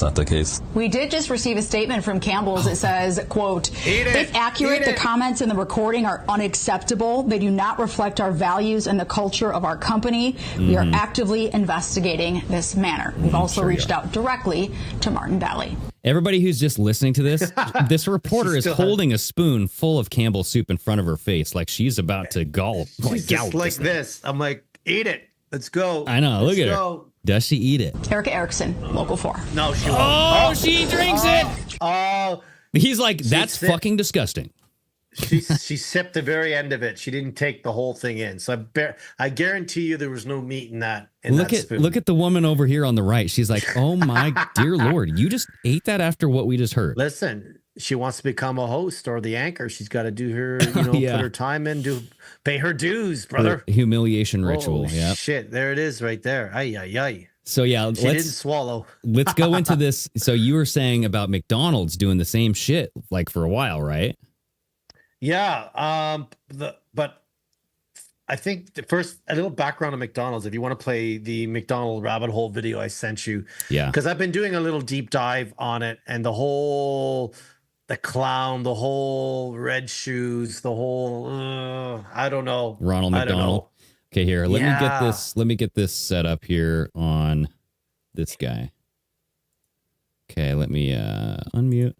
not the case. We did just receive a statement from Campbell's that says, quote, if accurate, the comments in the recording are unacceptable. They do not reflect our values and the culture of our company. We are actively investigating this matter. We've also reached out directly to Martin Bally. Everybody who's just listening to this, this reporter is holding a spoon full of Campbell's soup in front of her face, like she's about to gulp. She's just like this. I'm like, eat it. Let's go. I know. Look at her. Does she eat it? Erica Erickson, Local 4. No, she won't. Oh, she drinks it. Oh. He's like, that's fucking disgusting. She sipped the very end of it. She didn't take the whole thing in. So I guarantee you there was no meat in that. Look at the woman over here on the right. She's like, oh my dear Lord, you just ate that after what we just heard. Listen, she wants to become a host or the anchor. She's got to do her, put her time in, pay her dues, brother. The humiliation ritual. Yeah. Shit, there it is right there. Ay, ay, ay. So yeah, she didn't swallow. Let's go into this. So you were saying about McDonald's doing the same shit like for a while, right? Yeah, but I think first a little background on McDonald's. If you want to play the McDonald rabbit hole video I sent you, because I've been doing a little deep dive on it, and the clown, the whole red shoes, the whole I don't know, Ronald McDonald. Okay, here let me get this set up here on this guy. Okay, let me unmute.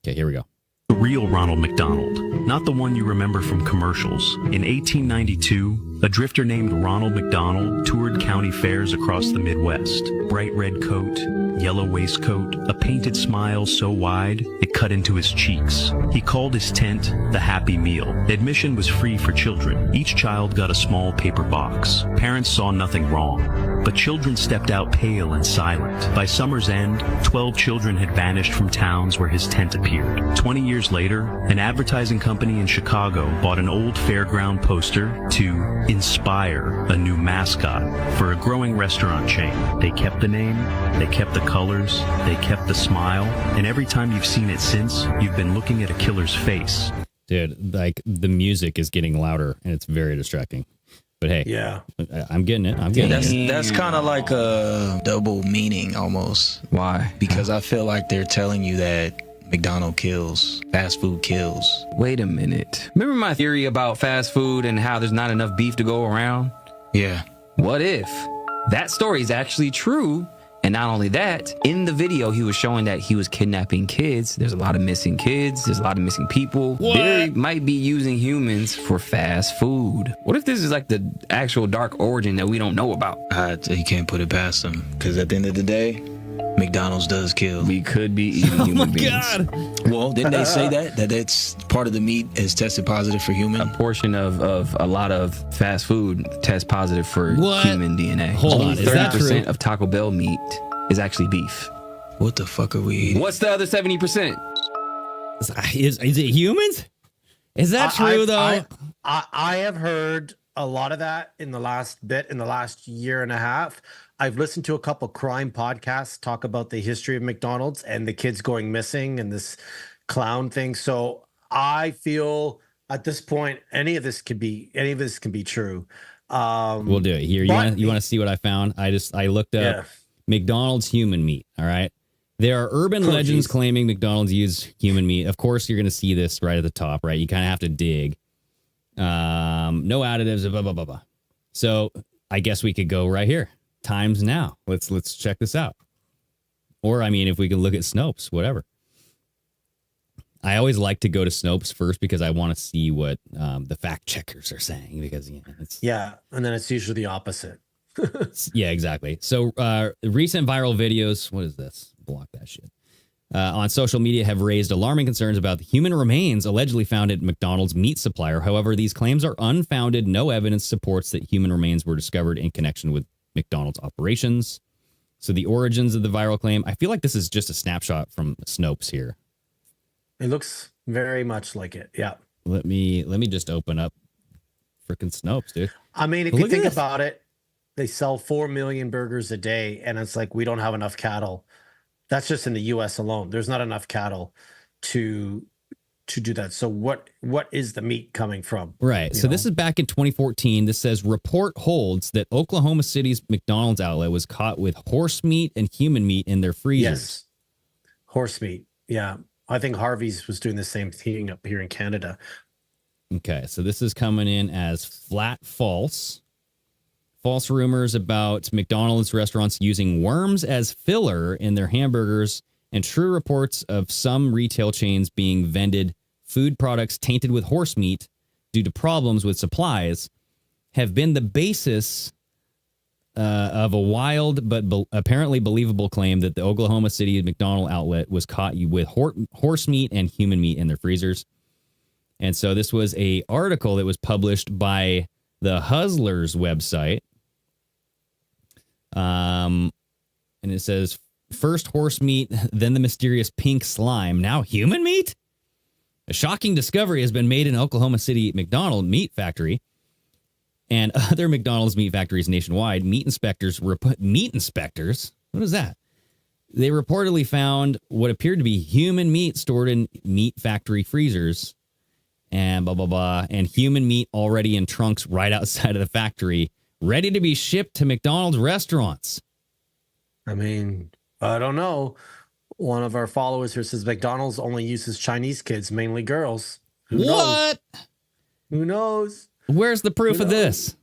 Okay, here we go. The real Ronald McDonald, not the one you remember from commercials. In 1892, A drifter named Ronald McDonald toured county fairs across the Midwest. Bright red coat, yellow waistcoat, a painted smile so wide it cut into his cheeks. He called his tent the Happy Meal. Admission was free for children. Each child got a small paper box. Parents saw nothing wrong, but children stepped out pale and silent. By summer's end, 12 children had vanished from towns where his tent appeared. 20 years later, an advertising company in Chicago bought an old fairground poster to inspire a new mascot for a growing restaurant chain. They kept the name, they kept the colors, they kept the smile, and every time you've seen it since, you've been looking at a killer's face. Dude, like the music is getting louder and it's very distracting. But hey, yeah, I'm getting it. I'm getting it. That's kind of like a double meaning almost. Why? Because I feel like they're telling you that McDonald's kills, fast food kills. Wait a minute. Remember my theory about fast food and how there's not enough beef to go around? Yeah. What if that story is actually true? And not only that, in the video, he was showing that he was kidnapping kids. There's a lot of missing kids. There's a lot of missing people. What? They might be using humans for fast food. What if this is like the actual dark origin that we don't know about? You can't put it past them. Because at the end of the day, McDonald's does kill. We could be eating human beings. God. Well, didn't they say that it's part of the meat is tested positive for human? A portion of a lot of fast food tests positive for human DNA. Hold on, is that 30% true? of Taco Bell meat is actually beef. What the fuck are we eating? What's the other 70%? Is it humans? Is that true though? I have heard a lot of that in the last year and a half. I've listened to a couple crime podcasts talk about the history of McDonald's and the kids going missing and this clown thing. So I feel at this point, any of this can be true. We'll do it here. You want to see what I found? I looked up McDonald's human meat. All right. There are urban legends claiming McDonald's use human meat. Of course, you're going to see this right at the top, right? You kind of have to dig. No additives, blah, blah, blah, blah. So I guess we could go right here. Times now. Let's check this out. Or, I mean, if we can look at Snopes, whatever. I always like to go to Snopes first because I want to see what the fact checkers are saying because and then it's usually the opposite. Yeah, exactly. So recent viral videos, what is this? Block that shit. On social media have raised alarming concerns about the human remains allegedly found at McDonald's meat supplier. However, these claims are unfounded. No evidence supports that human remains were discovered in connection with McDonald's operations. So the origins of the viral claim, I feel like this is just a snapshot from Snopes here. It looks very much like it. Yeah. Let me just open up freaking Snopes, dude. I mean, if you think about it, they sell 4 million burgers a day, and it's like we don't have enough cattle. That's just in the U.S. alone. There's not enough cattle to do that. So what is the meat coming from? Right. So this is back in 2014. This says report holds that Oklahoma City's McDonald's outlet was caught with horse meat and human meat in their freezers. Yes. Horse meat. Yeah. I think Harvey's was doing the same thing up here in Canada. Okay. So this is coming in as flat false. False rumors about McDonald's restaurants using worms as filler in their hamburgers, and true reports of some retail chains being vended food products tainted with horse meat due to problems with supplies have been the basis of a wild but apparently believable claim that the Oklahoma City McDonald outlet was caught with horse meat and human meat in their freezers. And so this was a article that was published by the Hustlers website. And it says, first horse meat, then the mysterious pink slime, now human meat? A shocking discovery has been made in Oklahoma City McDonald meat factory and other McDonald's meat factories nationwide. Meat inspectors, what is that? They reportedly found what appeared to be human meat stored in meat factory freezers and blah, blah, blah, and human meat already in trunks right outside of the factory, ready to be shipped to McDonald's restaurants. I mean, I don't know. One of our followers here says McDonald's only uses Chinese kids, mainly girls. What? Who knows? Where's the proof of this?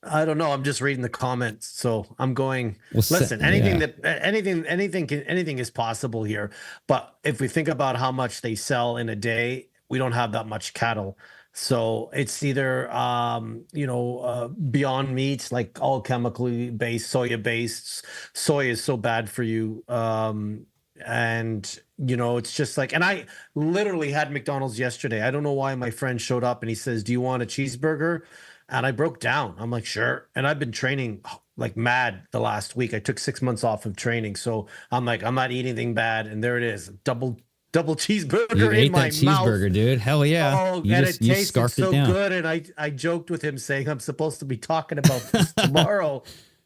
I don't know. I'm just reading the comments, so I'm going. Listen, anything is possible here. But if we think about how much they sell in a day, we don't have that much cattle. So it's either, Beyond Meats, like all chemically based, soya based. Soy is so bad for you. And, it's just like, and I literally had McDonald's yesterday. I don't know why my friend showed up and he says, "Do you want a cheeseburger?" And I broke down. I'm like, "Sure." And I've been training like mad the last week. I took 6 months off of training. So I'm like, I'm not eating anything bad. And there it is. Double cheeseburger You in ate my that mouth. cheeseburger, dude. Hell yeah. Oh, you and just, it you tasted scarfed so it down. good. And I joked with him saying I'm supposed to be talking about this tomorrow,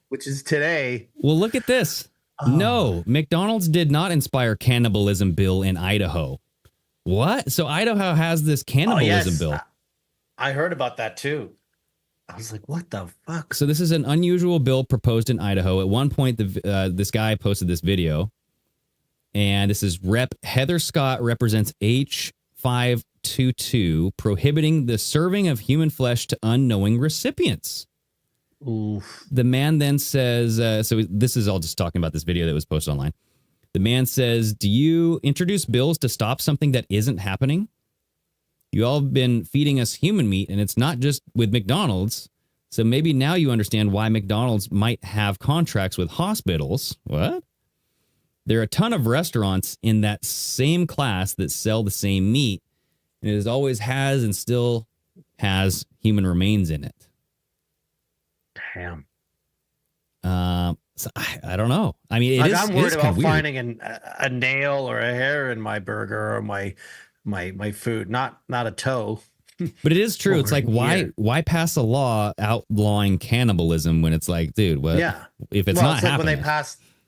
which is today. Well, look at this. No, McDonald's did not inspire cannibalism bill in Idaho. What? So Idaho has this cannibalism bill. I heard about that too. I was like, what the fuck? So this is an unusual bill proposed in Idaho. At one point, this guy posted this video, and this is Rep. Heather Scott represents H522, prohibiting the serving of human flesh to unknowing recipients. Oof. The man then says, so this is all just talking about this video that was posted online. The man says, "Do you introduce bills to stop something that isn't happening? You all have been feeding us human meat, and it's not just with McDonald's. So maybe now you understand why McDonald's might have contracts with hospitals." What? "There are a ton of restaurants in that same class that sell the same meat, and it always has and still has human remains in it." Damn. So I don't know. I mean, I'm worried about weird. finding a nail or a hair in my burger or my food, not a toe. But it is true. It's like, here. why pass a law outlawing cannibalism when it's like, dude, what? Yeah. If it's Well, not it's like happening.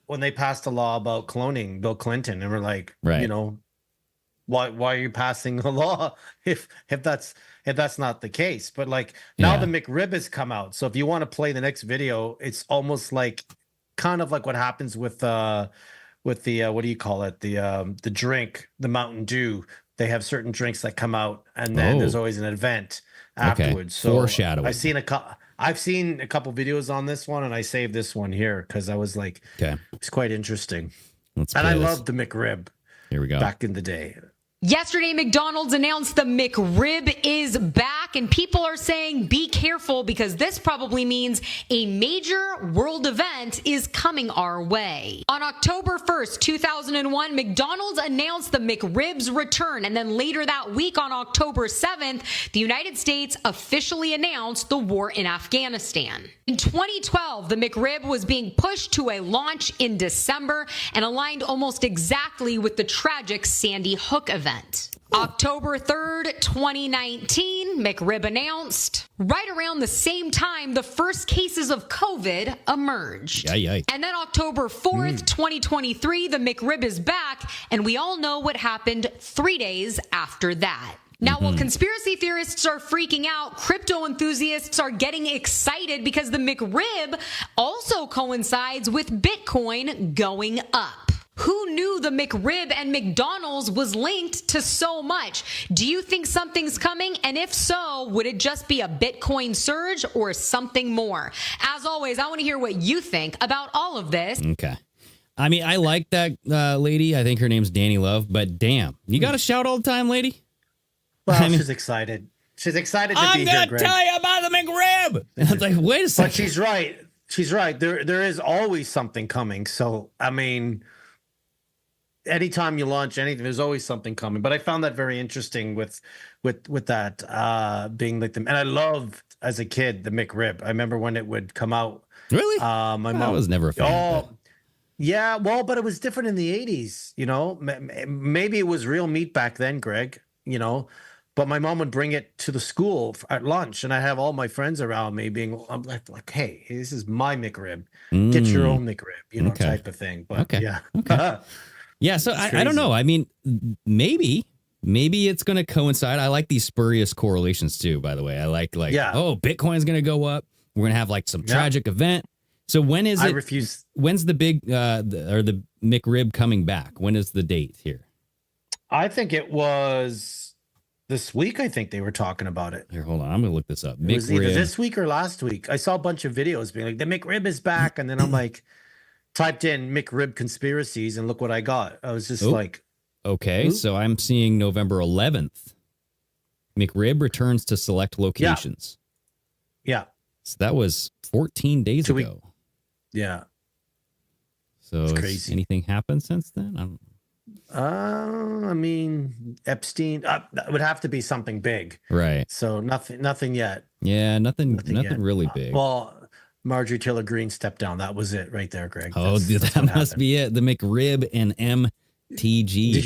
when they passed a law about cloning Bill Clinton, and we're like, Right. why are you passing a law if that's not the case? But like now the McRib has come out. So if you want to play the next video, it's almost like kind of like what happens with the what do you call it? The drink, the Mountain Dew. They have certain drinks that come out, and then there's always an event afterwards. So foreshadowing. I've seen a couple videos on this one, and I saved this one here because I was like, it's quite interesting. I loved the McRib. Here we go. Back in the day. Yesterday, McDonald's announced the McRib is back, and people are saying be careful because this probably means a major world event is coming our way. On October 1st, 2001, McDonald's announced the McRib's return, and then later that week on October 7th, the United States officially announced the war in Afghanistan. In 2012, the McRib was being pushed to a launch in December and aligned almost exactly with the tragic Sandy Hook event. October 3rd, 2019, McRib announced. Right around the same time, the first cases of COVID emerged. And then October 4th, 2023, the McRib is back, and we all know what happened 3 days after that. Now, while conspiracy theorists are freaking out, crypto enthusiasts are getting excited because the McRib also coincides with Bitcoin going up. Who knew the McRib and McDonald's was linked to so much? Do you think something's coming? And if so, would it just be a Bitcoin surge or something more? As always, I want to hear what you think about all of this. Okay. I mean, I like that lady. I think her name's Danny Love, but damn, you got to shout all the time, lady? Well, she's excited. She's excited to be here, I'm going Greg. to tell you about the McRib. I was like, wait a second. But she's right. She's right. There is always something coming. So, I mean, anytime you launch anything, there's always something coming. But I found that very interesting with that being like and I loved as a kid the McRib. I remember when it would come out. Really? My mom I was never a fan of that. Yeah, well, but it was different in the 80s, Maybe it was real meat back then, Greg, But my mom would bring it to the school at lunch, and I have all my friends around me I'm like, hey, this is my McRib. Get your own McRib, type of thing. But yeah. Okay. Yeah, so I don't know. I mean, maybe it's going to coincide. I like these spurious correlations too, by the way. I like Bitcoin's going to go up. We're going to have like some tragic event. So when is it? I refuse. When's the big the McRib coming back? When is the date here? I think it was this week. I think they were talking about it. Here, hold on. I'm going to look this up. It was either this week or last week. I saw a bunch of videos being like, the McRib is back. And then I'm like, typed in McRib conspiracies, and look what I got. I was just like, okay, so I'm seeing November 11th. McRib returns to select locations. Yeah. So that was 14 days ago. Yeah. So it's has crazy. Anything happened since then? I mean, Epstein, that would have to be something big. Right. So nothing yet. Yeah, nothing yet. really big. Well, Marjorie Taylor Greene stepped down. That was it right there, Greg. Oh, That's that what must happened. be it. The McRib and MTG. Did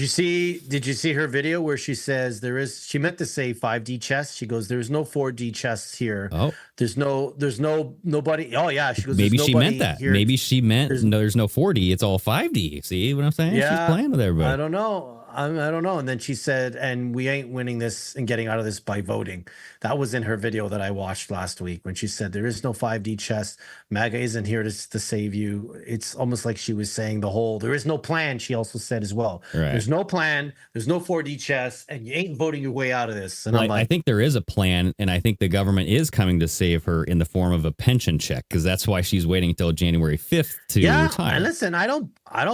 you see her video where she says she meant to say 5D chess. She goes, there's no 4D chess here. Oh. There's nobody. Oh yeah. She goes, Maybe "There's she nobody meant that. here." Maybe she meant there's no 4D. It's all 5D. See what I'm saying? Yeah, She's playing with everybody. I don't know. I don't know. And then she said, and we ain't winning this and getting out of this by voting. That was in her video that I watched last week when she said, there is no 5D chess. MAGA isn't here to save you. It's almost like she was saying there is no plan, she also said as well. Right. There's no plan. There's no 4D chess. And you ain't voting your way out of this. And Well, I'm like, I think there is a plan, and I think the government is coming to save her in the form of a pension check, because that's why she's waiting until January 5th to retire. And listen, I don't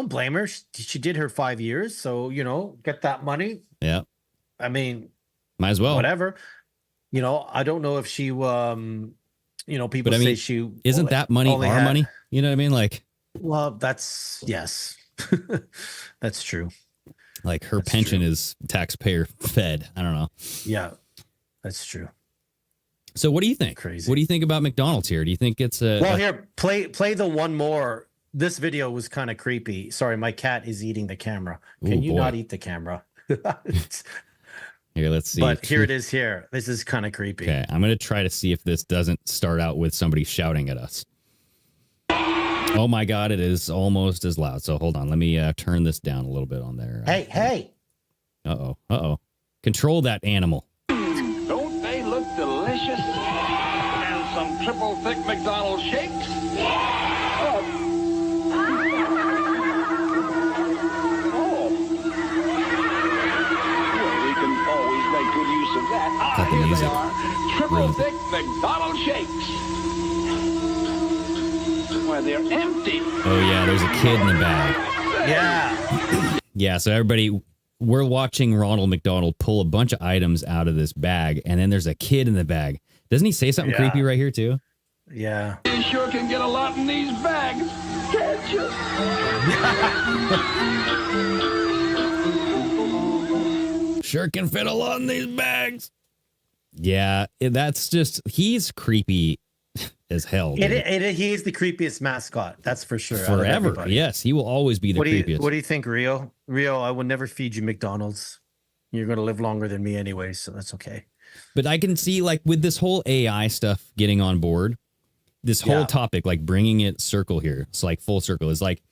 blame her. She did her 5 years. So, get that money. Yeah. I mean, might as well. Whatever. I don't know if she, people But I mean, say she isn't that money only our had- money? You know what I mean? Like, Well, yes, that's true. Like her pension is taxpayer fed. I don't know. Yeah, that's true. So what do you think? Crazy. What do you think about McDonald's here? Do you think it's a... Well, here, play the one more. This video was kind of creepy. Sorry, my cat is eating the camera. Can Ooh, you boy. not eat the camera? Here, let's see. But here it is here. This is kind of creepy. Okay, I'm going to try to see if this doesn't start out with somebody shouting at us. Oh my God, it is almost as loud. So hold on. Let me turn this down a little bit on there. Hey. Uh-oh. Control that animal. Don't they look delicious? And some triple thick McDonald's shakes? Well, we can always make good use of that. Cut the Here music. they are. Triple Really? thick McDonald's shakes. Why, they're empty. Oh yeah, there's a kid in the bag. Yeah. Yeah, so everybody, we're watching Ronald McDonald pull a bunch of items out of this bag, and then there's a kid in the bag. Doesn't he say something Yeah. creepy right here too? Yeah. You sure can get a lot in these bags, can't you? Sure can fit a lot in these bags. Yeah, that's just, he's creepy as hell. dude. He is the creepiest mascot. That's for sure. out of Forever. everybody. Yes, he will always be the creepiest. What do you think, Rio? Rio, I will never feed you McDonald's. You're going to live longer than me anyway, so that's okay. But I can see, like, with this whole AI stuff getting on board, this whole topic, like bringing it circle here, it's like full circle, is like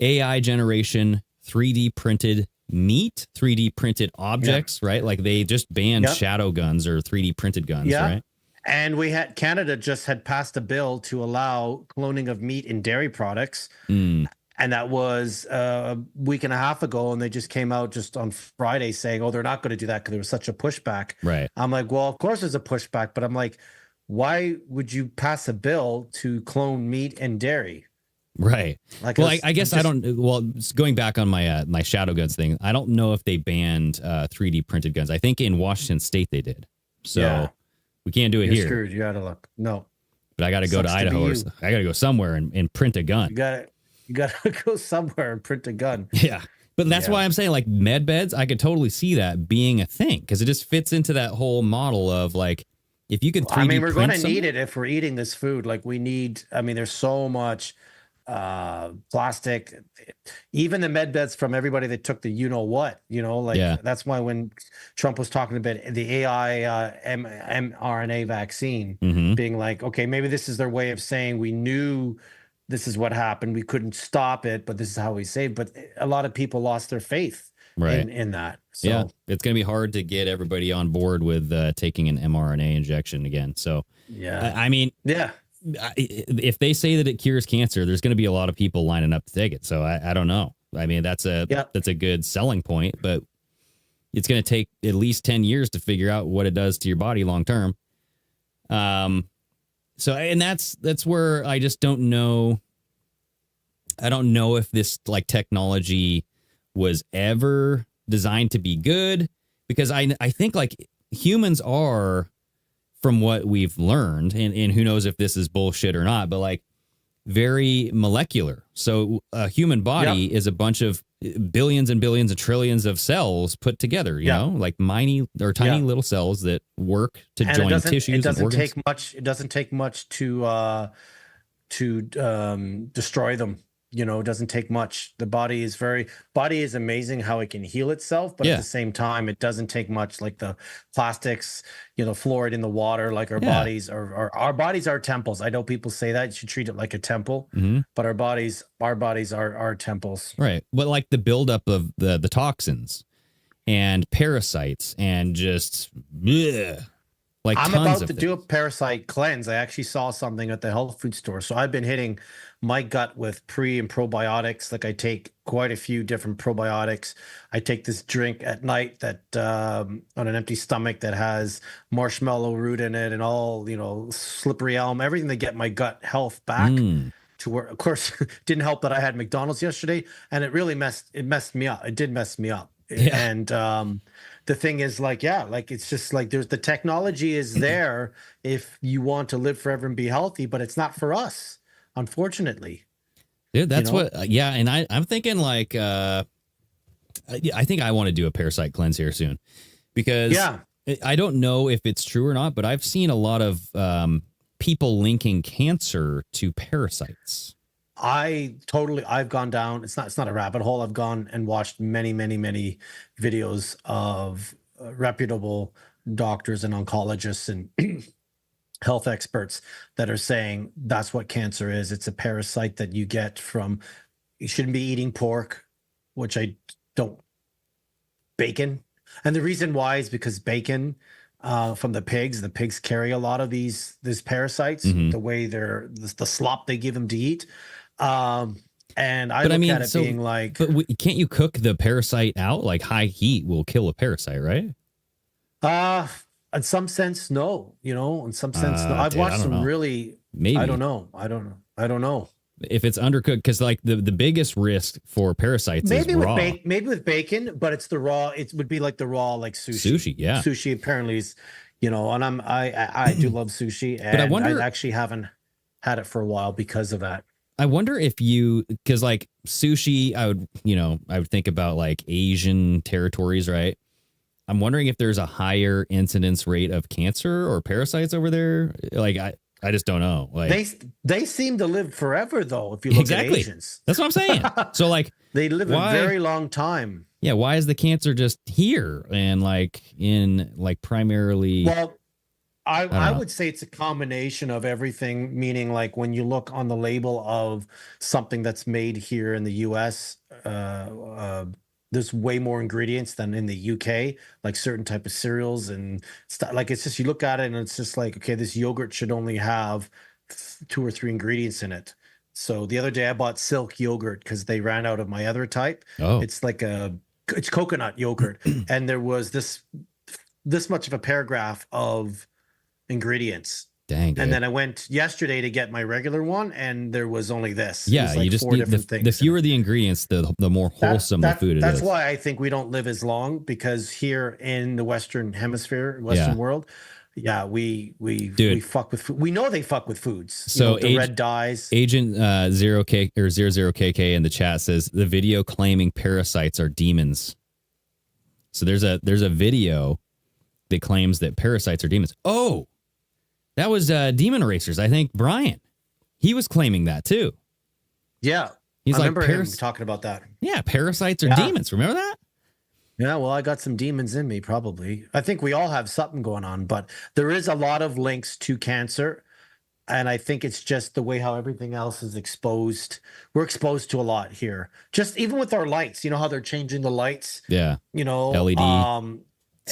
AI generation, 3D printed meat, 3D printed objects, right? Like they just banned shadow guns or 3D printed guns, right? And Canada just had passed a bill to allow cloning of meat and dairy products. And that was a week and a half ago. And they just came out just on Friday saying, oh, they're not going to do that because there was such a pushback. Right. I'm like, well, of course there's a pushback. But I'm like, why would you pass a bill to clone meat and dairy? Right. Like, well, I guess I don't. Well, going back on my my shadow guns thing, I don't know if they banned 3D printed guns. I think in Washington State they did. So we can't do it You're here. screwed. You got to look. No. But I got to go to Sucks to be Idaho or you. I got to go somewhere and print a gun. You got to go somewhere and print a gun. Yeah. But that's why I'm saying, like, med beds, I could totally see that being a thing because it just fits into that whole model of, like, if you could 3D I mean, we're going to print need it if we're eating this food. Like we need, I mean, there's so much plastic, even the med beds from everybody that took the, that's why when Trump was talking about the AI mRNA vaccine being like, okay, maybe this is their way of saying we knew this is what happened. We couldn't stop it, but this is how we saved. But a lot of people lost their faith in that. So, yeah, it's going to be hard to get everybody on board with taking an mRNA injection again. So, I mean, if they say that it cures cancer, there's going to be a lot of people lining up to take it. So I don't know. I mean, that's a good selling point, but it's going to take at least 10 years to figure out what it does to your body long term. So, and that's where I just don't know. I don't know if this like technology was ever designed to be good, because I think like humans are, from what we've learned, and who knows if this is bullshit or not, but like very molecular. So a human body is a bunch of billions and billions and trillions of cells put together, you know, like tiny little cells that work to join tissues and organs. It doesn't take much to destroy them. You know, it doesn't take much. The body is amazing how it can heal itself, but at the same time, it doesn't take much. Like the plastics, you know, fluoride in the water, like our bodies are temples. I know people say that you should treat it like a temple, but our bodies are temples. Right. But like the buildup of the toxins and parasites and just like I'm tons about of to do a parasite cleanse. I actually saw something at the health food store. So I've been hitting my gut with pre and probiotics. Like I take quite a few different probiotics. I take this drink at night that on an empty stomach that has marshmallow root in it and all, you know, slippery elm, everything to get my gut health back to where, of course, didn't help that I had McDonald's yesterday and it really messed me up. It did mess me up. Yeah. And the thing is like, it's just like the technology is there if you want to live forever and be healthy, but it's not for us. Unfortunately, dude, that's what. And I'm thinking like, I think I want to do a parasite cleanse here soon, because I don't know if it's true or not, but I've seen a lot of people linking cancer to parasites. I've gone down. It's not a rabbit hole. I've gone and watched many videos of reputable doctors and oncologists and health experts that are saying that's what cancer is. It's a parasite that you get from, you shouldn't be eating pork, which I don't, bacon. And the reason why is because bacon from the pigs carry a lot of these parasites, the way the slop they give them to eat. And I look at it being like, but can't you cook the parasite out? Like high heat will kill a parasite, right? In some sense, no. You know, in some sense, no. I've watched some really. Maybe I don't know. If it's undercooked, because like the biggest risk for parasites is raw. Maybe with bacon, but it's the raw. It would be like the raw, like sushi. Sushi, yeah. Sushi apparently is, you know, and I do love sushi, and but I actually haven't had it for a while because of that. I wonder if because like sushi, I would think about like Asian territories, right? I'm wondering if there's a higher incidence rate of cancer or parasites over there. Like, I just don't know. Like they seem to live forever, though. If you look at Asians, that's what I'm saying. So like they live a very long time. Yeah. Why is the cancer just here and like in like primarily? Well, I would say it's a combination of everything. Meaning, like when you look on the label of something that's made here in the U.S. There's way more ingredients than in the UK, like certain type of cereals and stuff. Like it's just, you look at it and it's just like, okay, this yogurt should only have 2 or 3 ingredients in it. So the other day I bought silk yogurt because they ran out of my other type. Oh. It's like it's coconut yogurt. And there was this much of a paragraph of ingredients. Dang, dude. And then I went yesterday to get my regular one, and there was only this. Yeah, like you just need the fewer the ingredients, the more wholesome the food is. That's why I think we don't live as long, because here in the Western Hemisphere, Western world, we fuck with food. We know they fuck with foods. So the red dyes. Agent 0K or 00KK in the chat says the video claiming parasites are demons. So there's a video that claims that parasites are demons. Oh. That was Demon Erasers. I think Brian, he was claiming that too. Yeah, I remember him talking about that. Yeah, parasites are demons. Remember that? Yeah, well, I got some demons in me, probably. I think we all have something going on, but there is a lot of links to cancer, and I think it's just the way how everything else is exposed. We're exposed to a lot here. Just even with our lights, you know how they're changing the lights. Yeah, you know, LED.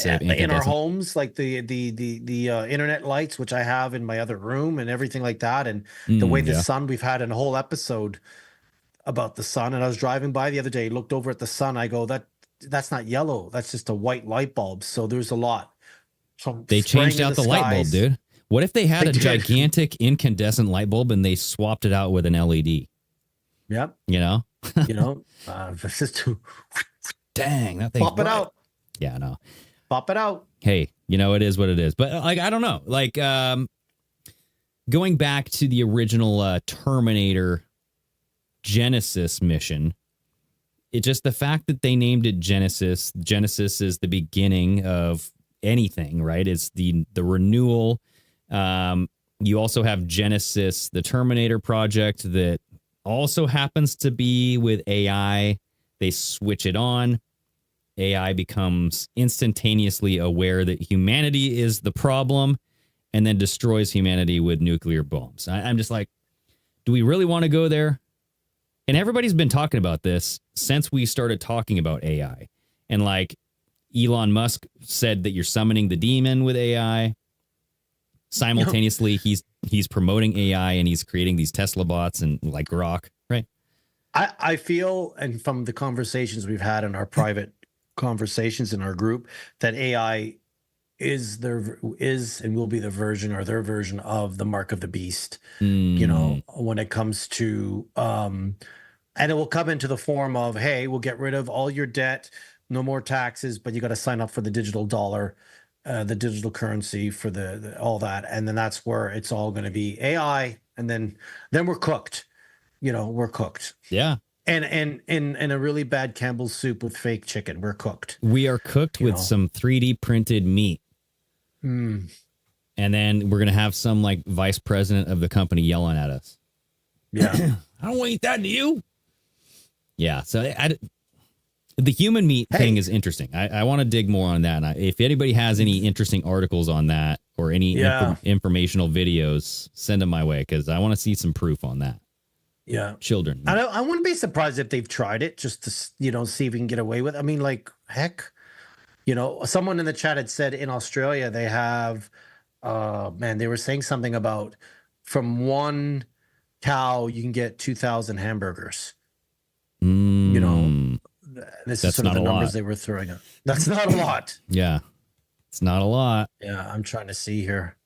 In our homes, like the internet lights, which I have in my other room and everything like that. And the way the sun, we've had a whole episode about the sun. And I was driving by the other day, looked over at the sun. I go, that's not yellow. That's just a white light bulb. So there's a lot. They changed out the light bulb, dude. What if they had a gigantic incandescent light bulb and they swapped it out with an LED? Yep. You know? It's just too. Dang, that thing. Pop it out. Yeah, I know. Pop it out. Hey, it is what it is. But like, I don't know. Like, going back to the original Terminator Genesis mission, it just the fact that they named it Genesis. Genesis is the beginning of anything, right? It's the renewal. You also have Genesis, the Terminator project, that also happens to be with AI. They switch it on. AI becomes instantaneously aware that humanity is the problem and then destroys humanity with nuclear bombs. I'm just like, do we really want to go there? And everybody's been talking about this since we started talking about AI. And like Elon Musk said that you're summoning the demon with AI. Simultaneously, he's promoting AI and he's creating these Tesla bots and like Grok, right? I feel, and from the conversations we've had in our private conversations in our group, that AI is and will be the version or their version of the mark of the beast. When it comes to and it will come into the form of, hey, we'll get rid of all your debt, no more taxes, but you got to sign up for the digital dollar, the digital currency for the all that, and then that's where it's all going to be AI, and then we're cooked. We're cooked. Yeah. And in a really bad Campbell's soup with fake chicken, we're cooked. We are cooked with some 3D printed meat. Mm. And then we're going to have some like vice president of the company yelling at us. Yeah. I don't want to eat that, do you? Yeah. So the human meat thing is interesting. I want to dig more on that. And if anybody has any interesting articles on that or any informational videos, send them my way because I want to see some proof on that. Yeah. Children. I wouldn't be surprised if they've tried it just to, see if we can get away with it. I mean, like, heck, someone in the chat had said in Australia they have, they were saying something about from one cow you can get 2,000 hamburgers. This is sort of the numbers they were throwing out. That's not a lot. Yeah. It's not a lot. Yeah. I'm trying to see here.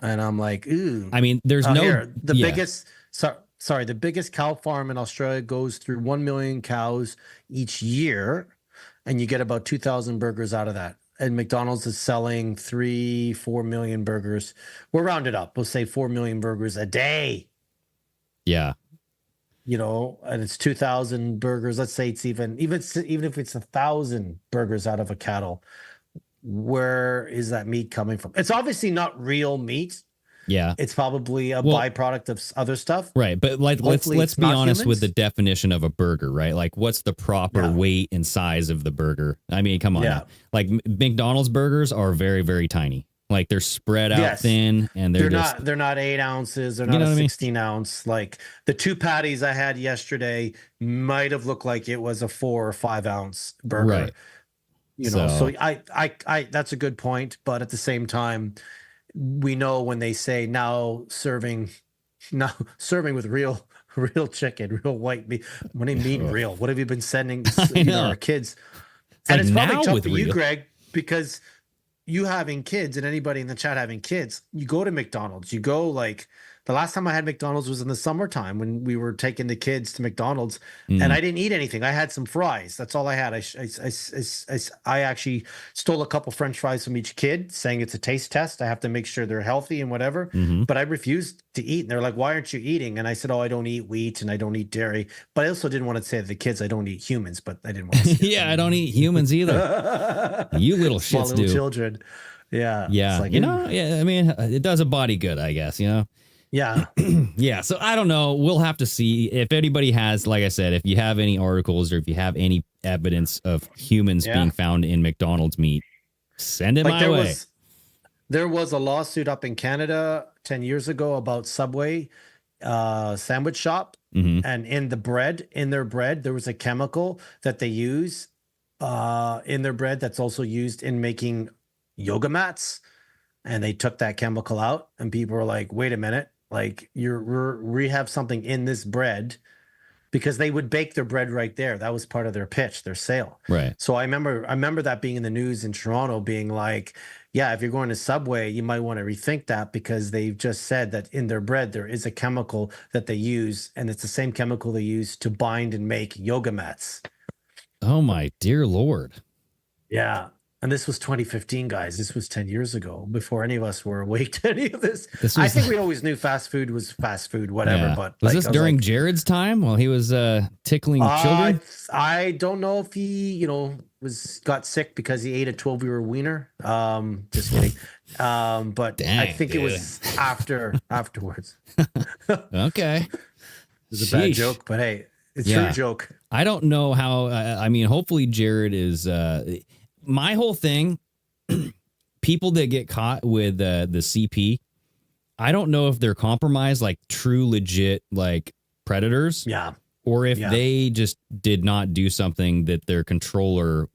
And I'm like, ooh. I mean, there's biggest, the biggest cow farm in Australia goes through 1 million cows each year, and you get about 2,000 burgers out of that. And McDonald's is selling 3-4 million burgers. We'll round it up. We'll say 4 million burgers a day. Yeah. And it's 2,000 burgers. Let's say it's even if it's 1,000 burgers out of a cattle, where is that meat coming from? It's obviously not real meat. Yeah. It's probably a byproduct of other stuff. Right. But like, let's be honest with the definition of a burger, right? Like what's the proper weight and size of the burger? I mean, come on. Yeah. Now. Like McDonald's burgers are very, very tiny. Like they're spread out thin and they're not 8 ounces. They're not a 16 ounce. Like the 2 patties I had yesterday might have looked like it was a 4 or 5 ounce burger. Right. So I that's a good point. But at the same time, we know when they say now serving with real chicken, real white meat. What do you mean real? What have you been sending our kids? It's probably tough for you, Greg, because you having kids and anybody in the chat having kids, you go to McDonald's. You go like the last time I had McDonald's was in the summertime when we were taking the kids to McDonald's, and I didn't eat anything. I had some fries. That's all I had. I actually stole a couple French fries from each kid, saying it's a taste test. I have to make sure they're healthy and whatever. But I refused to eat, and they're like, "Why aren't you eating?" And I said, "Oh, I don't eat wheat and I don't eat dairy." But I also didn't want to say to the kids, "I don't eat humans." But I didn't want to. Say I don't eat humans either. You little shits do. Children. Yeah. Yeah. Like, I mean, it does a body good, I guess, Yeah. Yeah. So I don't know. We'll have to see if anybody has, like I said, if you have any articles or if you have any evidence of humans being found in McDonald's meat, send it my way. There was a lawsuit up in Canada 10 years ago about Subway sandwich shop. And in their bread, there was a chemical that they use in their bread that's also used in making yoga mats. And they took that chemical out, and people were like, wait a minute, like we have something in this bread, because they would bake their bread right there. That was part of their pitch, their sale. Right. So I remember that being in the news in Toronto, being like, yeah, if you're going to Subway, you might want to rethink that, because they've just said that in their bread, there is a chemical that they use, and it's the same chemical they use to bind and make yoga mats. Oh my dear Lord. Yeah. And this was 2015, guys. This was 10 years ago, before any of us were awake to any of this. I think we always knew fast food was fast food, whatever. Yeah. But was this during Jared's time while he was tickling children? I don't know if he, got sick because he ate a 12-year wiener. Just kidding. But Dang, I think it was afterwards. Okay. It was a bad joke, but hey, it's your joke. I don't know how. I mean, hopefully Jared is. My whole thing, people that get caught with the CP, I don't know if they're compromised, like true, legit, like predators. Yeah. Or if they just did not do something that their controller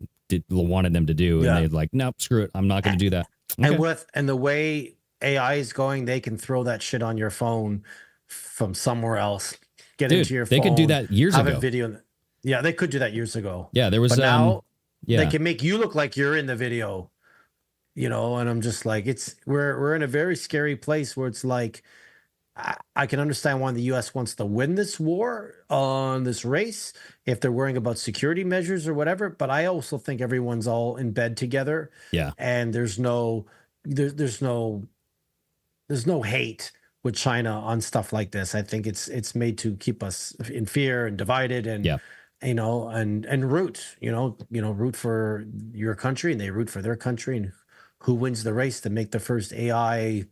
wanted them to do. And they're like, nope, screw it. I'm not going to do that. Okay. And the way AI is going, they can throw that shit on your phone from somewhere else. Get into your phone. They could do that years ago. Have a video. Yeah, they could do that years ago. Yeah, there was. But now they can make you look like you're in the video, and I'm just like, we're in a very scary place where it's like, I can understand why the U.S. wants to win this war on this race if they're worrying about security measures or whatever. But I also think everyone's all in bed together. Yeah, and there's no hate with China on stuff like this. I think it's made to keep us in fear and divided and and root root for your country, and they root for their country, and who wins the race to make the first AI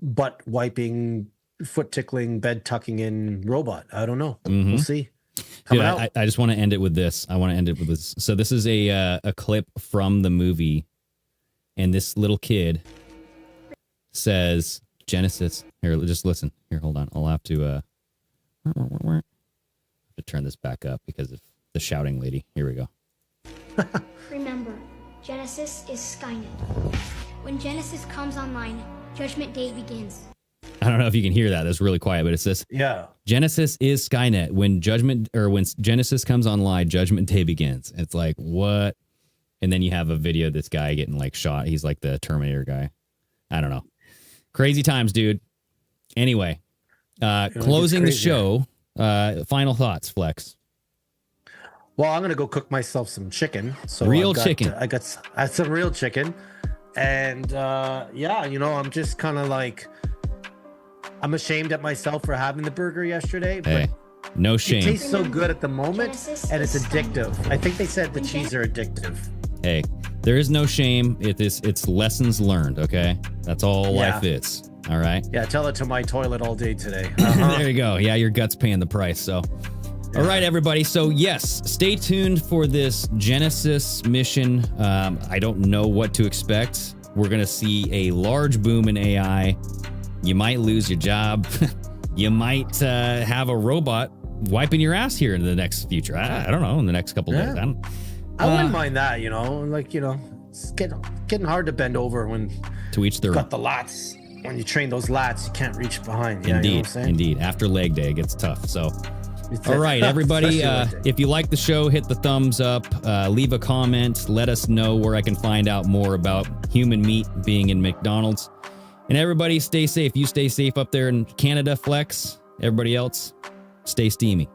butt wiping, foot tickling, bed tucking in robot. I don't know. We'll see. Dude, I just want to end it with this. So this is a clip from the movie, and this little kid says Genesis. Here, just listen. Here, hold on. I'll have to turn this back up because of the shouting lady. Here we go. Remember, Genesis is Skynet. When Genesis comes online, Judgment Day begins. I don't know if you can hear that. That's really quiet, but it says, Genesis is Skynet. When Genesis comes online, Judgment Day begins. It's like, what? And then you have a video of this guy getting like shot. He's like the Terminator guy. I don't know. Crazy times, dude. Anyway, closing the show. Final thoughts, Flex. Well, I'm gonna go cook myself some chicken. So chicken. I got some real chicken, and I'm just kind of like, I'm ashamed at myself for having the burger yesterday. Hey, but no shame. It tastes so good at the moment, and it's addictive. I think they said the cheese are addictive. Hey, there is no shame. It's lessons learned. Okay, that's all life is. All right. Yeah, tell it to my toilet all day today. There you go. Yeah, your gut's paying the price. So, all right, everybody. So, yes, stay tuned for this Genesis mission. I don't know what to expect. We're going to see a large boom in AI. You might lose your job. You might have a robot wiping your ass here in the next future. I don't know, in the next couple of days. I wouldn't mind that, it's getting hard to bend over when to each their got the lats. When you train those lats, you can't reach behind. Indeed, you know what I'm saying? Indeed. After leg day, it gets tough. So, all right, everybody. If you like the show, hit the thumbs up. Leave a comment. Let us know where I can find out more about human meat being in McDonald's. And everybody, stay safe. You stay safe up there in Canada, Flex. Everybody else, stay steamy.